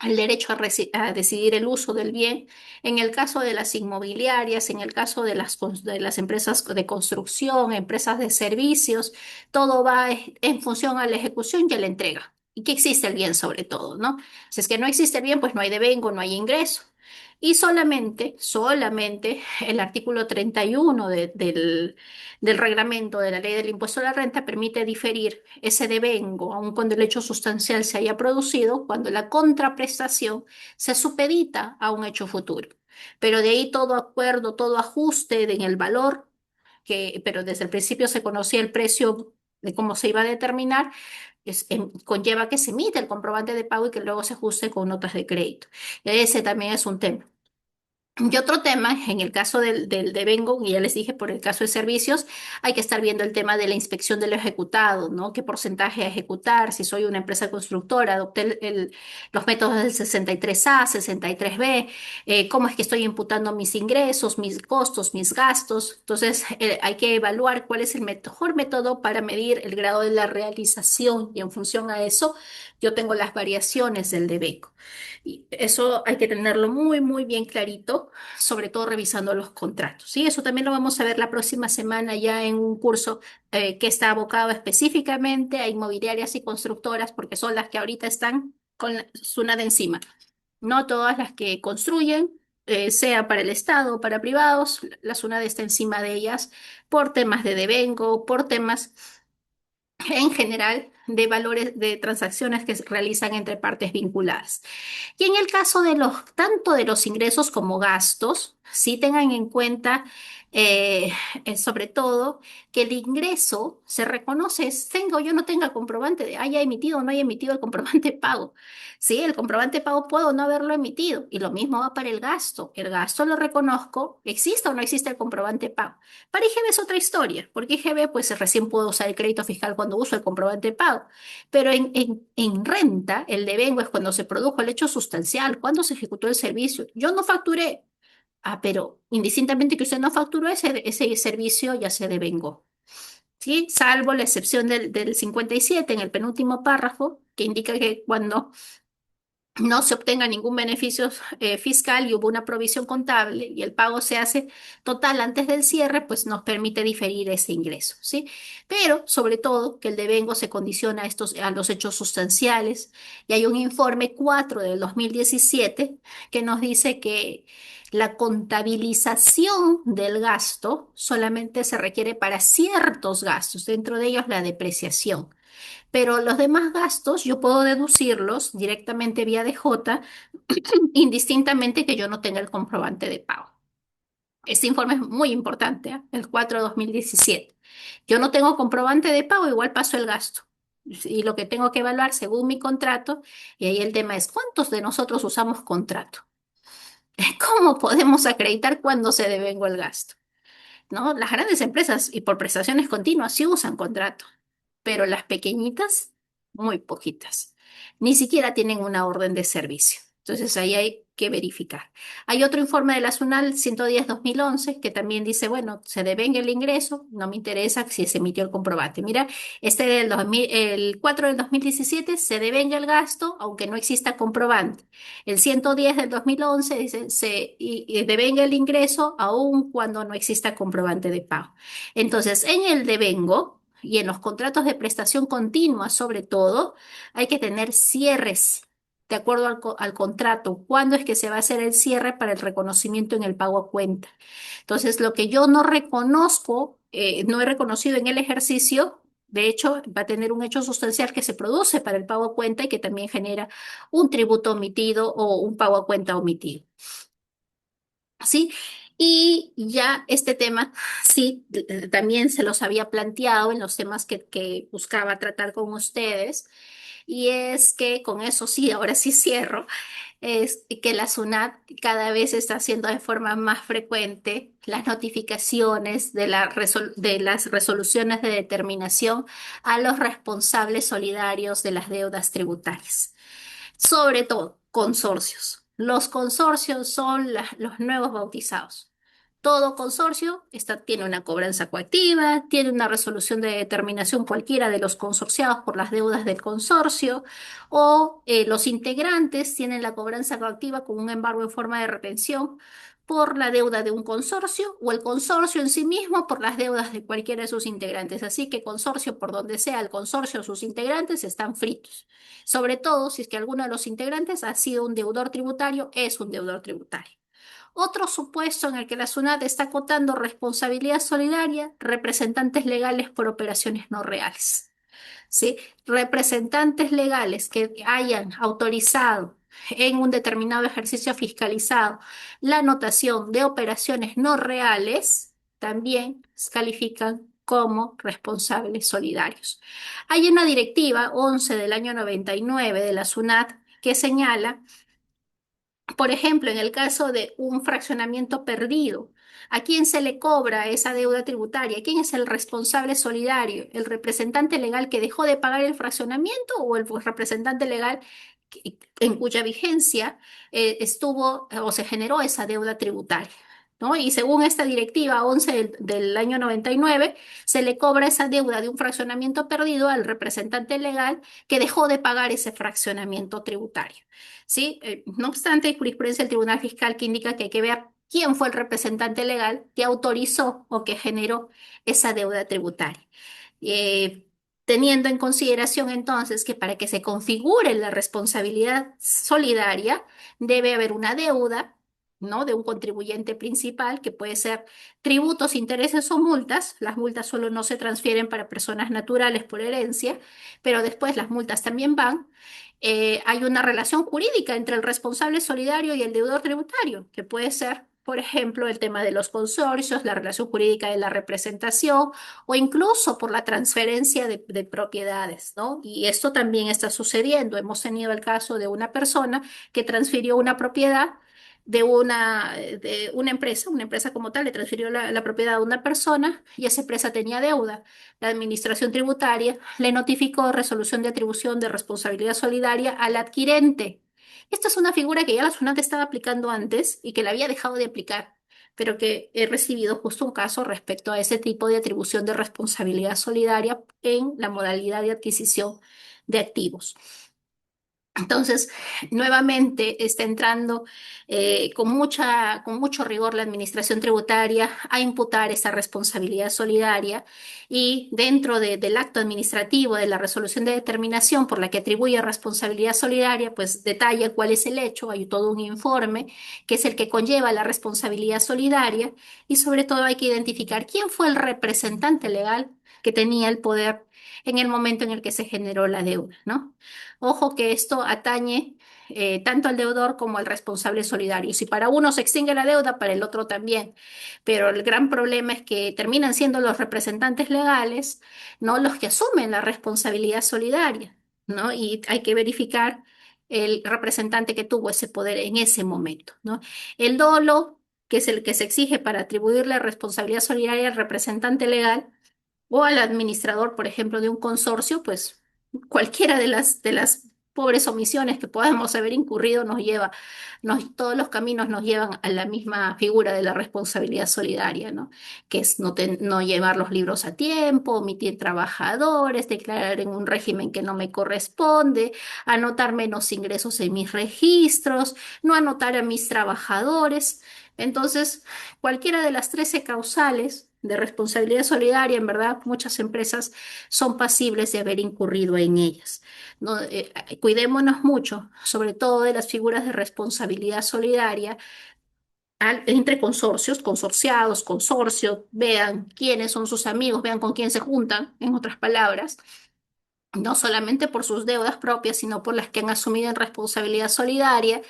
A: el derecho a decidir el uso del bien. En el caso de las inmobiliarias, en el caso de de las empresas de construcción, empresas de servicios, todo va en función a la ejecución y a la entrega. Y que existe el bien sobre todo, ¿no? Si es que no existe el bien, pues no hay devengo, no hay ingreso. Y solamente el artículo 31 del reglamento de la ley del impuesto a la renta permite diferir ese devengo, aun cuando el hecho sustancial se haya producido, cuando la contraprestación se supedita a un hecho futuro. Pero de ahí todo acuerdo, todo ajuste en el valor, pero desde el principio se conocía el precio de cómo se iba a determinar, conlleva que se emita el comprobante de pago y que luego se ajuste con notas de crédito. Ese también es un tema. Y otro tema, en el caso del devengo, y ya les dije, por el caso de servicios, hay que estar viendo el tema de la inspección de lo ejecutado, ¿no? ¿Qué porcentaje a ejecutar? Si soy una empresa constructora, adopté los métodos del 63A, 63B, cómo es que estoy imputando mis ingresos, mis costos, mis gastos. Entonces, hay que evaluar cuál es el mejor método para medir el grado de la realización y en función a eso, yo tengo las variaciones del devengo. Y eso hay que tenerlo muy, muy bien clarito, sobre todo revisando los contratos. ¿Sí? Eso también lo vamos a ver la próxima semana ya en un curso que está abocado específicamente a inmobiliarias y constructoras, porque son las que ahorita están con la SUNAT encima. No todas las que construyen, sea para el Estado o para privados, la SUNAT está encima de ellas por temas de devengo, por temas en general de valores de transacciones que se realizan entre partes vinculadas. Y en el caso de tanto de los ingresos como gastos, sí tengan en cuenta, eh, sobre todo, que el ingreso se reconoce, tenga o yo no tenga comprobante de haya emitido o no haya emitido el comprobante de pago. Sí, el comprobante de pago puedo no haberlo emitido. Y lo mismo va para el gasto. El gasto lo reconozco, exista o no existe el comprobante de pago. Para IGB es otra historia, porque IGB pues recién puedo usar el crédito fiscal cuando uso el comprobante de pago. Pero en renta, el devengo es cuando se produjo el hecho sustancial, cuando se ejecutó el servicio. Yo no facturé. Ah, pero indistintamente que usted no facturó ese servicio, ya se devengó. ¿Sí? Salvo la excepción del 57 en el penúltimo párrafo, que indica que cuando no se obtenga ningún beneficio fiscal y hubo una provisión contable y el pago se hace total antes del cierre, pues nos permite diferir ese ingreso, ¿sí? Pero sobre todo que el devengo se condiciona a los hechos sustanciales y hay un informe 4 del 2017 que nos dice que la contabilización del gasto solamente se requiere para ciertos gastos, dentro de ellos la depreciación. Pero los demás gastos yo puedo deducirlos directamente vía DJ, indistintamente que yo no tenga el comprobante de pago. Este informe es muy importante, ¿eh? El 4 de 2017. Yo no tengo comprobante de pago, igual paso el gasto. Y lo que tengo que evaluar según mi contrato, y ahí el tema es, ¿cuántos de nosotros usamos contrato? ¿Cómo podemos acreditar cuándo se devengo el gasto? ¿No? Las grandes empresas y por prestaciones continuas sí usan contrato, pero las pequeñitas, muy poquitas. Ni siquiera tienen una orden de servicio. Entonces ahí hay que verificar. Hay otro informe de la SUNAL 110-2011 que también dice, bueno, se devenga el ingreso, no me interesa si se emitió el comprobante. Mira, este del 2000, el 4 del 2017 se devenga el gasto aunque no exista comprobante. El 110 del 2011 dice, y devenga el ingreso aun cuando no exista comprobante de pago. Entonces, en el devengo y en los contratos de prestación continua, sobre todo, hay que tener cierres de acuerdo al contrato. ¿Cuándo es que se va a hacer el cierre para el reconocimiento en el pago a cuenta? Entonces, lo que yo no reconozco, no he reconocido en el ejercicio, de hecho, va a tener un hecho sustancial que se produce para el pago a cuenta y que también genera un tributo omitido o un pago a cuenta omitido. ¿Sí? Y ya este tema, sí, también se los había planteado en los temas que buscaba tratar con ustedes. Y es que con eso sí, ahora sí cierro, es que la SUNAT cada vez está haciendo de forma más frecuente las notificaciones de las resoluciones de determinación a los responsables solidarios de las deudas tributarias, sobre todo consorcios. Los consorcios son los nuevos bautizados. Todo consorcio tiene una cobranza coactiva, tiene una resolución de determinación cualquiera de los consorciados por las deudas del consorcio, o los integrantes tienen la cobranza coactiva con un embargo en forma de retención por la deuda de un consorcio o el consorcio en sí mismo por las deudas de cualquiera de sus integrantes. Así que consorcio, por donde sea el consorcio o sus integrantes, están fritos. Sobre todo si es que alguno de los integrantes ha sido un deudor tributario, es un deudor tributario. Otro supuesto en el que la SUNAT está acotando responsabilidad solidaria, representantes legales por operaciones no reales. ¿Sí? Representantes legales que hayan autorizado en un determinado ejercicio fiscalizado la anotación de operaciones no reales, también se califican como responsables solidarios. Hay una directiva 11 del año 99 de la SUNAT que señala, por ejemplo, en el caso de un fraccionamiento perdido, ¿a quién se le cobra esa deuda tributaria? ¿Quién es el responsable solidario? ¿El representante legal que dejó de pagar el fraccionamiento o el representante legal en cuya vigencia estuvo o se generó esa deuda tributaria? ¿No? Y según esta directiva 11 del año 99, se le cobra esa deuda de un fraccionamiento perdido al representante legal que dejó de pagar ese fraccionamiento tributario. ¿Sí? No obstante, hay jurisprudencia del Tribunal Fiscal que indica que hay que ver quién fue el representante legal que autorizó o que generó esa deuda tributaria. Eh, Teniendo en consideración entonces que para que se configure la responsabilidad solidaria debe haber una deuda, ¿no? De un contribuyente principal, que puede ser tributos, intereses o multas. Las multas solo no se transfieren para personas naturales por herencia, pero después las multas también van. Hay una relación jurídica entre el responsable solidario y el deudor tributario, que puede ser, por ejemplo, el tema de los consorcios, la relación jurídica de la representación o incluso por la transferencia de propiedades, ¿no? Y esto también está sucediendo. Hemos tenido el caso de una persona que transfirió una propiedad de una empresa como tal, le transfirió la propiedad a una persona y esa empresa tenía deuda. La administración tributaria le notificó resolución de atribución de responsabilidad solidaria al adquirente. Esta es una figura que ya la SUNAT estaba aplicando antes y que la había dejado de aplicar, pero que he recibido justo un caso respecto a ese tipo de atribución de responsabilidad solidaria en la modalidad de adquisición de activos. Entonces, nuevamente está entrando con mucho rigor la administración tributaria a imputar esa responsabilidad solidaria y dentro del acto administrativo de la resolución de determinación por la que atribuye responsabilidad solidaria, pues detalla cuál es el hecho, hay todo un informe que es el que conlleva la responsabilidad solidaria y sobre todo hay que identificar quién fue el representante legal que tenía el poder en el momento en el que se generó la deuda, ¿no? Ojo que esto atañe tanto al deudor como al responsable solidario. Si para uno se extingue la deuda, para el otro también. Pero el gran problema es que terminan siendo los representantes legales, ¿no? Los que asumen la responsabilidad solidaria, ¿no? Y hay que verificar el representante que tuvo ese poder en ese momento, ¿no? El dolo, que es el que se exige para atribuirle responsabilidad solidaria al representante legal, o al administrador, por ejemplo, de un consorcio, pues cualquiera de las pobres omisiones que podamos haber incurrido todos los caminos nos llevan a la misma figura de la responsabilidad solidaria, ¿no? Que es no llevar los libros a tiempo, omitir trabajadores, declarar en un régimen que no me corresponde, anotar menos ingresos en mis registros, no anotar a mis trabajadores. Entonces, cualquiera de las 13 causales de responsabilidad solidaria, en verdad, muchas empresas son pasibles de haber incurrido en ellas. No, cuidémonos mucho, sobre todo de las figuras de responsabilidad solidaria entre consorcios, consorciados, consorcios, vean quiénes son sus amigos, vean con quién se juntan, en otras palabras, no solamente por sus deudas propias, sino por las que han asumido en responsabilidad solidaria.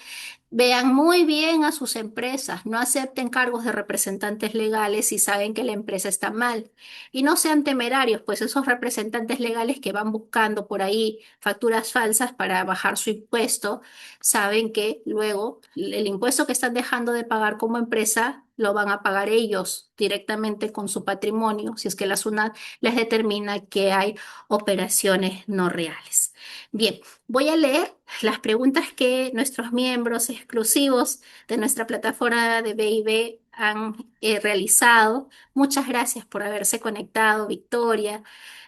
A: Vean muy bien a sus empresas, no acepten cargos de representantes legales si saben que la empresa está mal. Y no sean temerarios, pues esos representantes legales que van buscando por ahí facturas falsas para bajar su impuesto, saben que luego el impuesto que están dejando de pagar como empresa lo van a pagar ellos directamente con su patrimonio, si es que la SUNAT les determina que hay operaciones no reales. Bien, voy a leer las preguntas que nuestros miembros exclusivos de nuestra plataforma de BIB han realizado. Muchas gracias por haberse conectado, Victoria,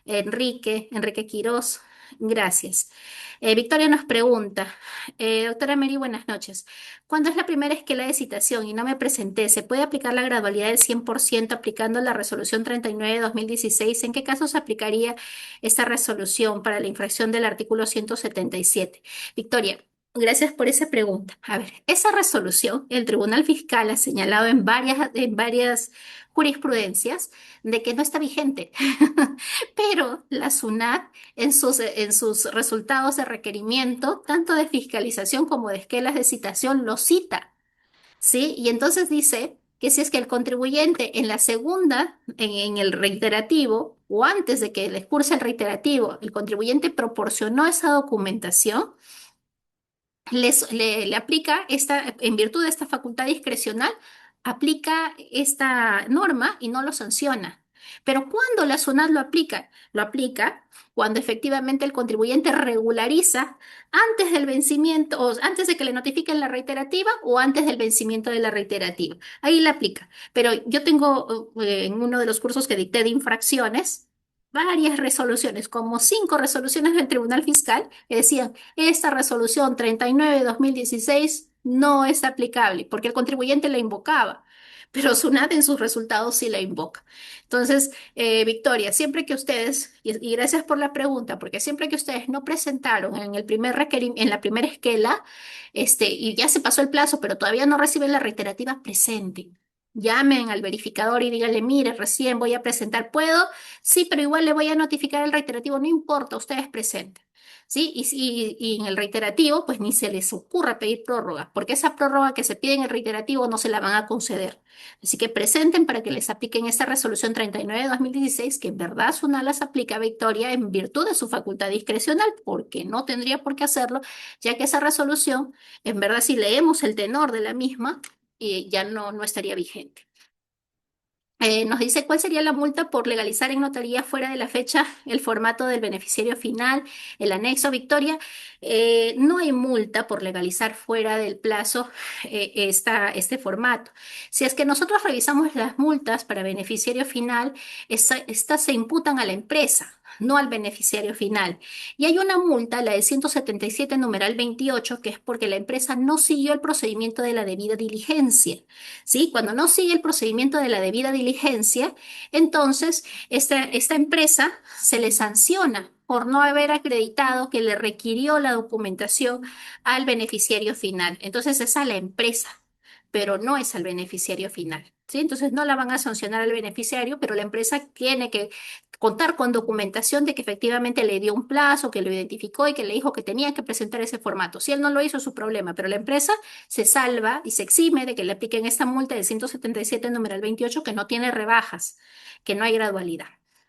A: Enrique Quirós. Gracias. Victoria nos pregunta, doctora Mary, buenas noches. Cuando es la primera esquela de citación y no me presenté, ¿se puede aplicar la gradualidad del 100% aplicando la resolución 39 de 2016? ¿En qué casos se aplicaría esta resolución para la infracción del artículo 177? Victoria, gracias por esa pregunta. A ver, esa resolución, el Tribunal Fiscal ha señalado en varias jurisprudencias de que no está vigente, pero la SUNAT en sus resultados de requerimiento, tanto de fiscalización como de esquelas de citación, lo cita, ¿sí? Y entonces dice que si es que el contribuyente en la segunda, en el reiterativo, o antes de que le curse el reiterativo, el contribuyente proporcionó esa documentación, le aplica en virtud de esta facultad discrecional, aplica esta norma y no lo sanciona. Pero ¿cuándo la SUNAT lo aplica? Lo aplica cuando efectivamente el contribuyente regulariza antes del vencimiento, o antes de que le notifiquen la reiterativa o antes del vencimiento de la reiterativa. Ahí la aplica. Pero yo tengo en uno de los cursos que dicté de infracciones, varias resoluciones, como 5 resoluciones del Tribunal Fiscal, que decían esta resolución 39 de 2016 no es aplicable porque el contribuyente la invocaba, pero SUNAT en sus resultados sí la invoca. Entonces, Victoria, siempre que ustedes, y gracias por la pregunta, porque siempre que ustedes no presentaron en el en la primera esquela, y ya se pasó el plazo, pero todavía no reciben la reiterativa, presenten. Llamen al verificador y díganle, mire, recién voy a presentar, ¿puedo? Sí, pero igual le voy a notificar el reiterativo, no importa, ustedes presenten. ¿Sí? Y en el reiterativo, pues ni se les ocurra pedir prórroga, porque esa prórroga que se pide en el reiterativo no se la van a conceder. Así que presenten para que les apliquen esta resolución 39 de 2016, que en verdad SUNAT las aplica a Victoria en virtud de su facultad discrecional, porque no tendría por qué hacerlo, ya que esa resolución, en verdad, si leemos el tenor de la misma, ya no estaría vigente. Nos dice cuál sería la multa por legalizar en notaría fuera de la fecha el formato del beneficiario final, el anexo Victoria. No hay multa por legalizar fuera del plazo este formato. Si es que nosotros revisamos las multas para beneficiario final, estas se imputan a la empresa, no al beneficiario final. Y hay una multa, la de 177 numeral 28, que es porque la empresa no siguió el procedimiento de la debida diligencia. ¿Sí? Cuando no sigue el procedimiento de la debida diligencia, entonces esta empresa se le sanciona por no haber acreditado que le requirió la documentación al beneficiario final. Entonces es a la empresa, pero no es al beneficiario final. ¿Sí? Entonces no la van a sancionar al beneficiario, pero la empresa tiene que contar con documentación de que efectivamente le dio un plazo, que lo identificó y que le dijo que tenía que presentar ese formato. Si él no lo hizo, es su problema, pero la empresa se salva y se exime de que le apliquen esta multa de 177 numeral 28 que no tiene rebajas, que no hay gradualidad.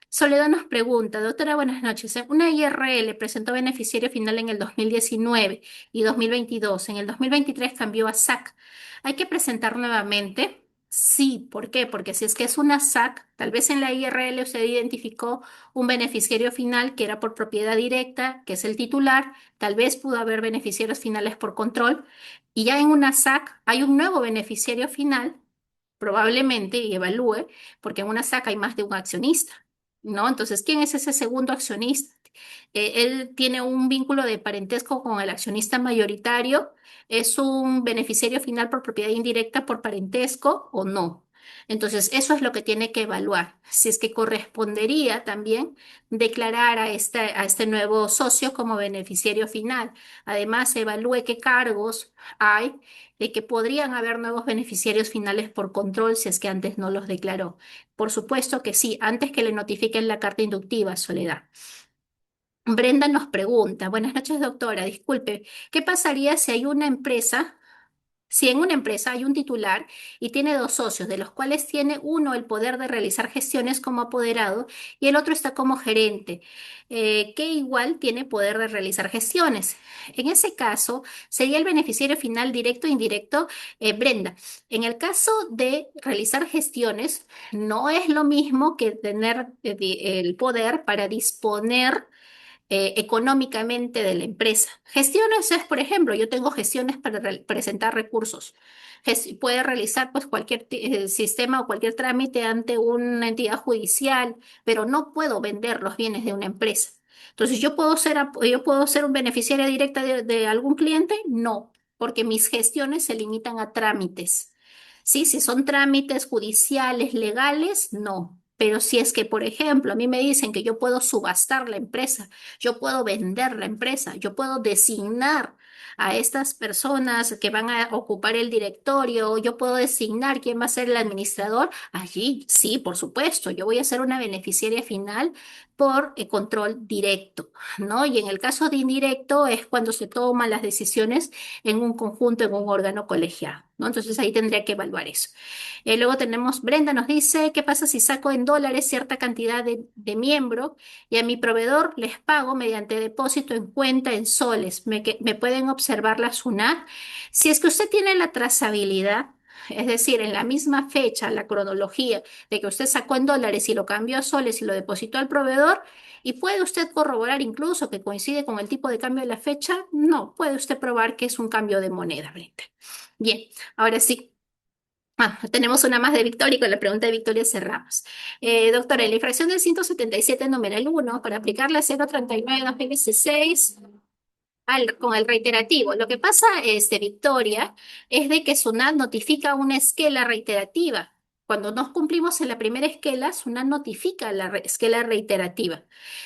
A: Soledad nos pregunta, doctora, buenas noches. Una IRL presentó beneficiario final en el 2019 y 2022. En el 2023 cambió a SAC. ¿Hay que presentar nuevamente? Sí, ¿por qué? Porque si es que es una SAC, tal vez en la IRL usted identificó un beneficiario final que era por propiedad directa, que es el titular, tal vez pudo haber beneficiarios finales por control, y ya en una SAC hay un nuevo beneficiario final, probablemente, y evalúe, porque en una SAC hay más de un accionista, ¿no? Entonces, ¿quién es ese segundo accionista? Él tiene un vínculo de parentesco con el accionista mayoritario, es un beneficiario final por propiedad indirecta por parentesco o no. Entonces, eso es lo que tiene que evaluar. Si es que correspondería también declarar a este nuevo socio como beneficiario final. Además, evalúe qué cargos hay de que podrían haber nuevos beneficiarios finales por control si es que antes no los declaró. Por supuesto que sí, antes que le notifiquen la carta inductiva, Soledad. Brenda nos pregunta, buenas noches, doctora, disculpe, ¿qué pasaría si hay una empresa? Si en una empresa hay un titular y tiene dos socios, de los cuales tiene uno el poder de realizar gestiones como apoderado y el otro está como gerente, que igual tiene poder de realizar gestiones. En ese caso, sería el beneficiario final directo e indirecto, Brenda. En el caso de realizar gestiones, no es lo mismo que tener el poder para disponer económicamente de la empresa. Gestiones es, por ejemplo, yo tengo gestiones para presentar recursos. Puede realizar pues cualquier sistema o cualquier trámite ante una entidad judicial, pero no puedo vender los bienes de una empresa. Entonces, yo puedo ser un beneficiario directa de algún cliente? No, porque mis gestiones se limitan a trámites. Sí, si son trámites judiciales, legales, no. Pero si es que, por ejemplo, a mí me dicen que yo puedo subastar la empresa, yo puedo vender la empresa, yo puedo designar a estas personas que van a ocupar el directorio, yo puedo designar quién va a ser el administrador. Allí sí, por supuesto, yo voy a ser una beneficiaria final por control directo, ¿no? Y en el caso de indirecto es cuando se toman las decisiones en un conjunto, en un órgano colegiado, ¿no? Entonces ahí tendría que evaluar eso. Luego tenemos, Brenda nos dice, ¿qué pasa si saco en dólares cierta cantidad de miembro y a mi proveedor les pago mediante depósito en cuenta en soles? Me pueden observar la SUNAT. Si es que usted tiene la trazabilidad, es decir, en la misma fecha, la cronología de que usted sacó en dólares y lo cambió a soles y lo depositó al proveedor, y puede usted corroborar incluso que coincide con el tipo de cambio de la fecha, no, puede usted probar que es un cambio de moneda, Brenda. Bien, ahora sí. Tenemos una más de Victoria y con la pregunta de Victoria cerramos. Doctora, en la infracción del 177 numeral 1, para aplicar la 039-2016 con el reiterativo. Lo que pasa, Victoria, es de que SUNAT notifica una esquela reiterativa. Cuando nos cumplimos en la primera esquela, SUNAT notifica la esquela reiterativa.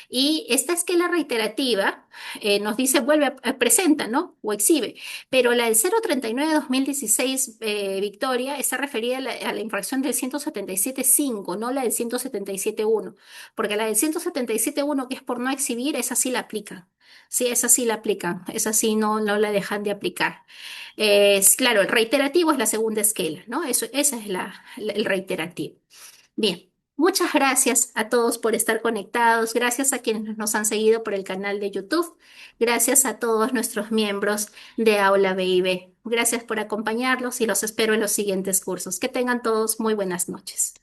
A: Y esta esquela reiterativa nos dice, presenta, ¿no? O exhibe. Pero la del 039-2016, Victoria, está referida a la infracción del 177.5, no la del 177.1. Porque la del 177.1, que es por no exhibir, esa sí la aplica. Sí, esa sí la aplican, esa sí no la dejan de aplicar. Claro, el reiterativo es la segunda esquela, ¿no? Esa es el reiterativo. Bien, muchas gracias a todos por estar conectados, gracias a quienes nos han seguido por el canal de YouTube, gracias a todos nuestros miembros de Aula BIB. Gracias por acompañarlos y los espero en los siguientes cursos. Que tengan todos muy buenas noches.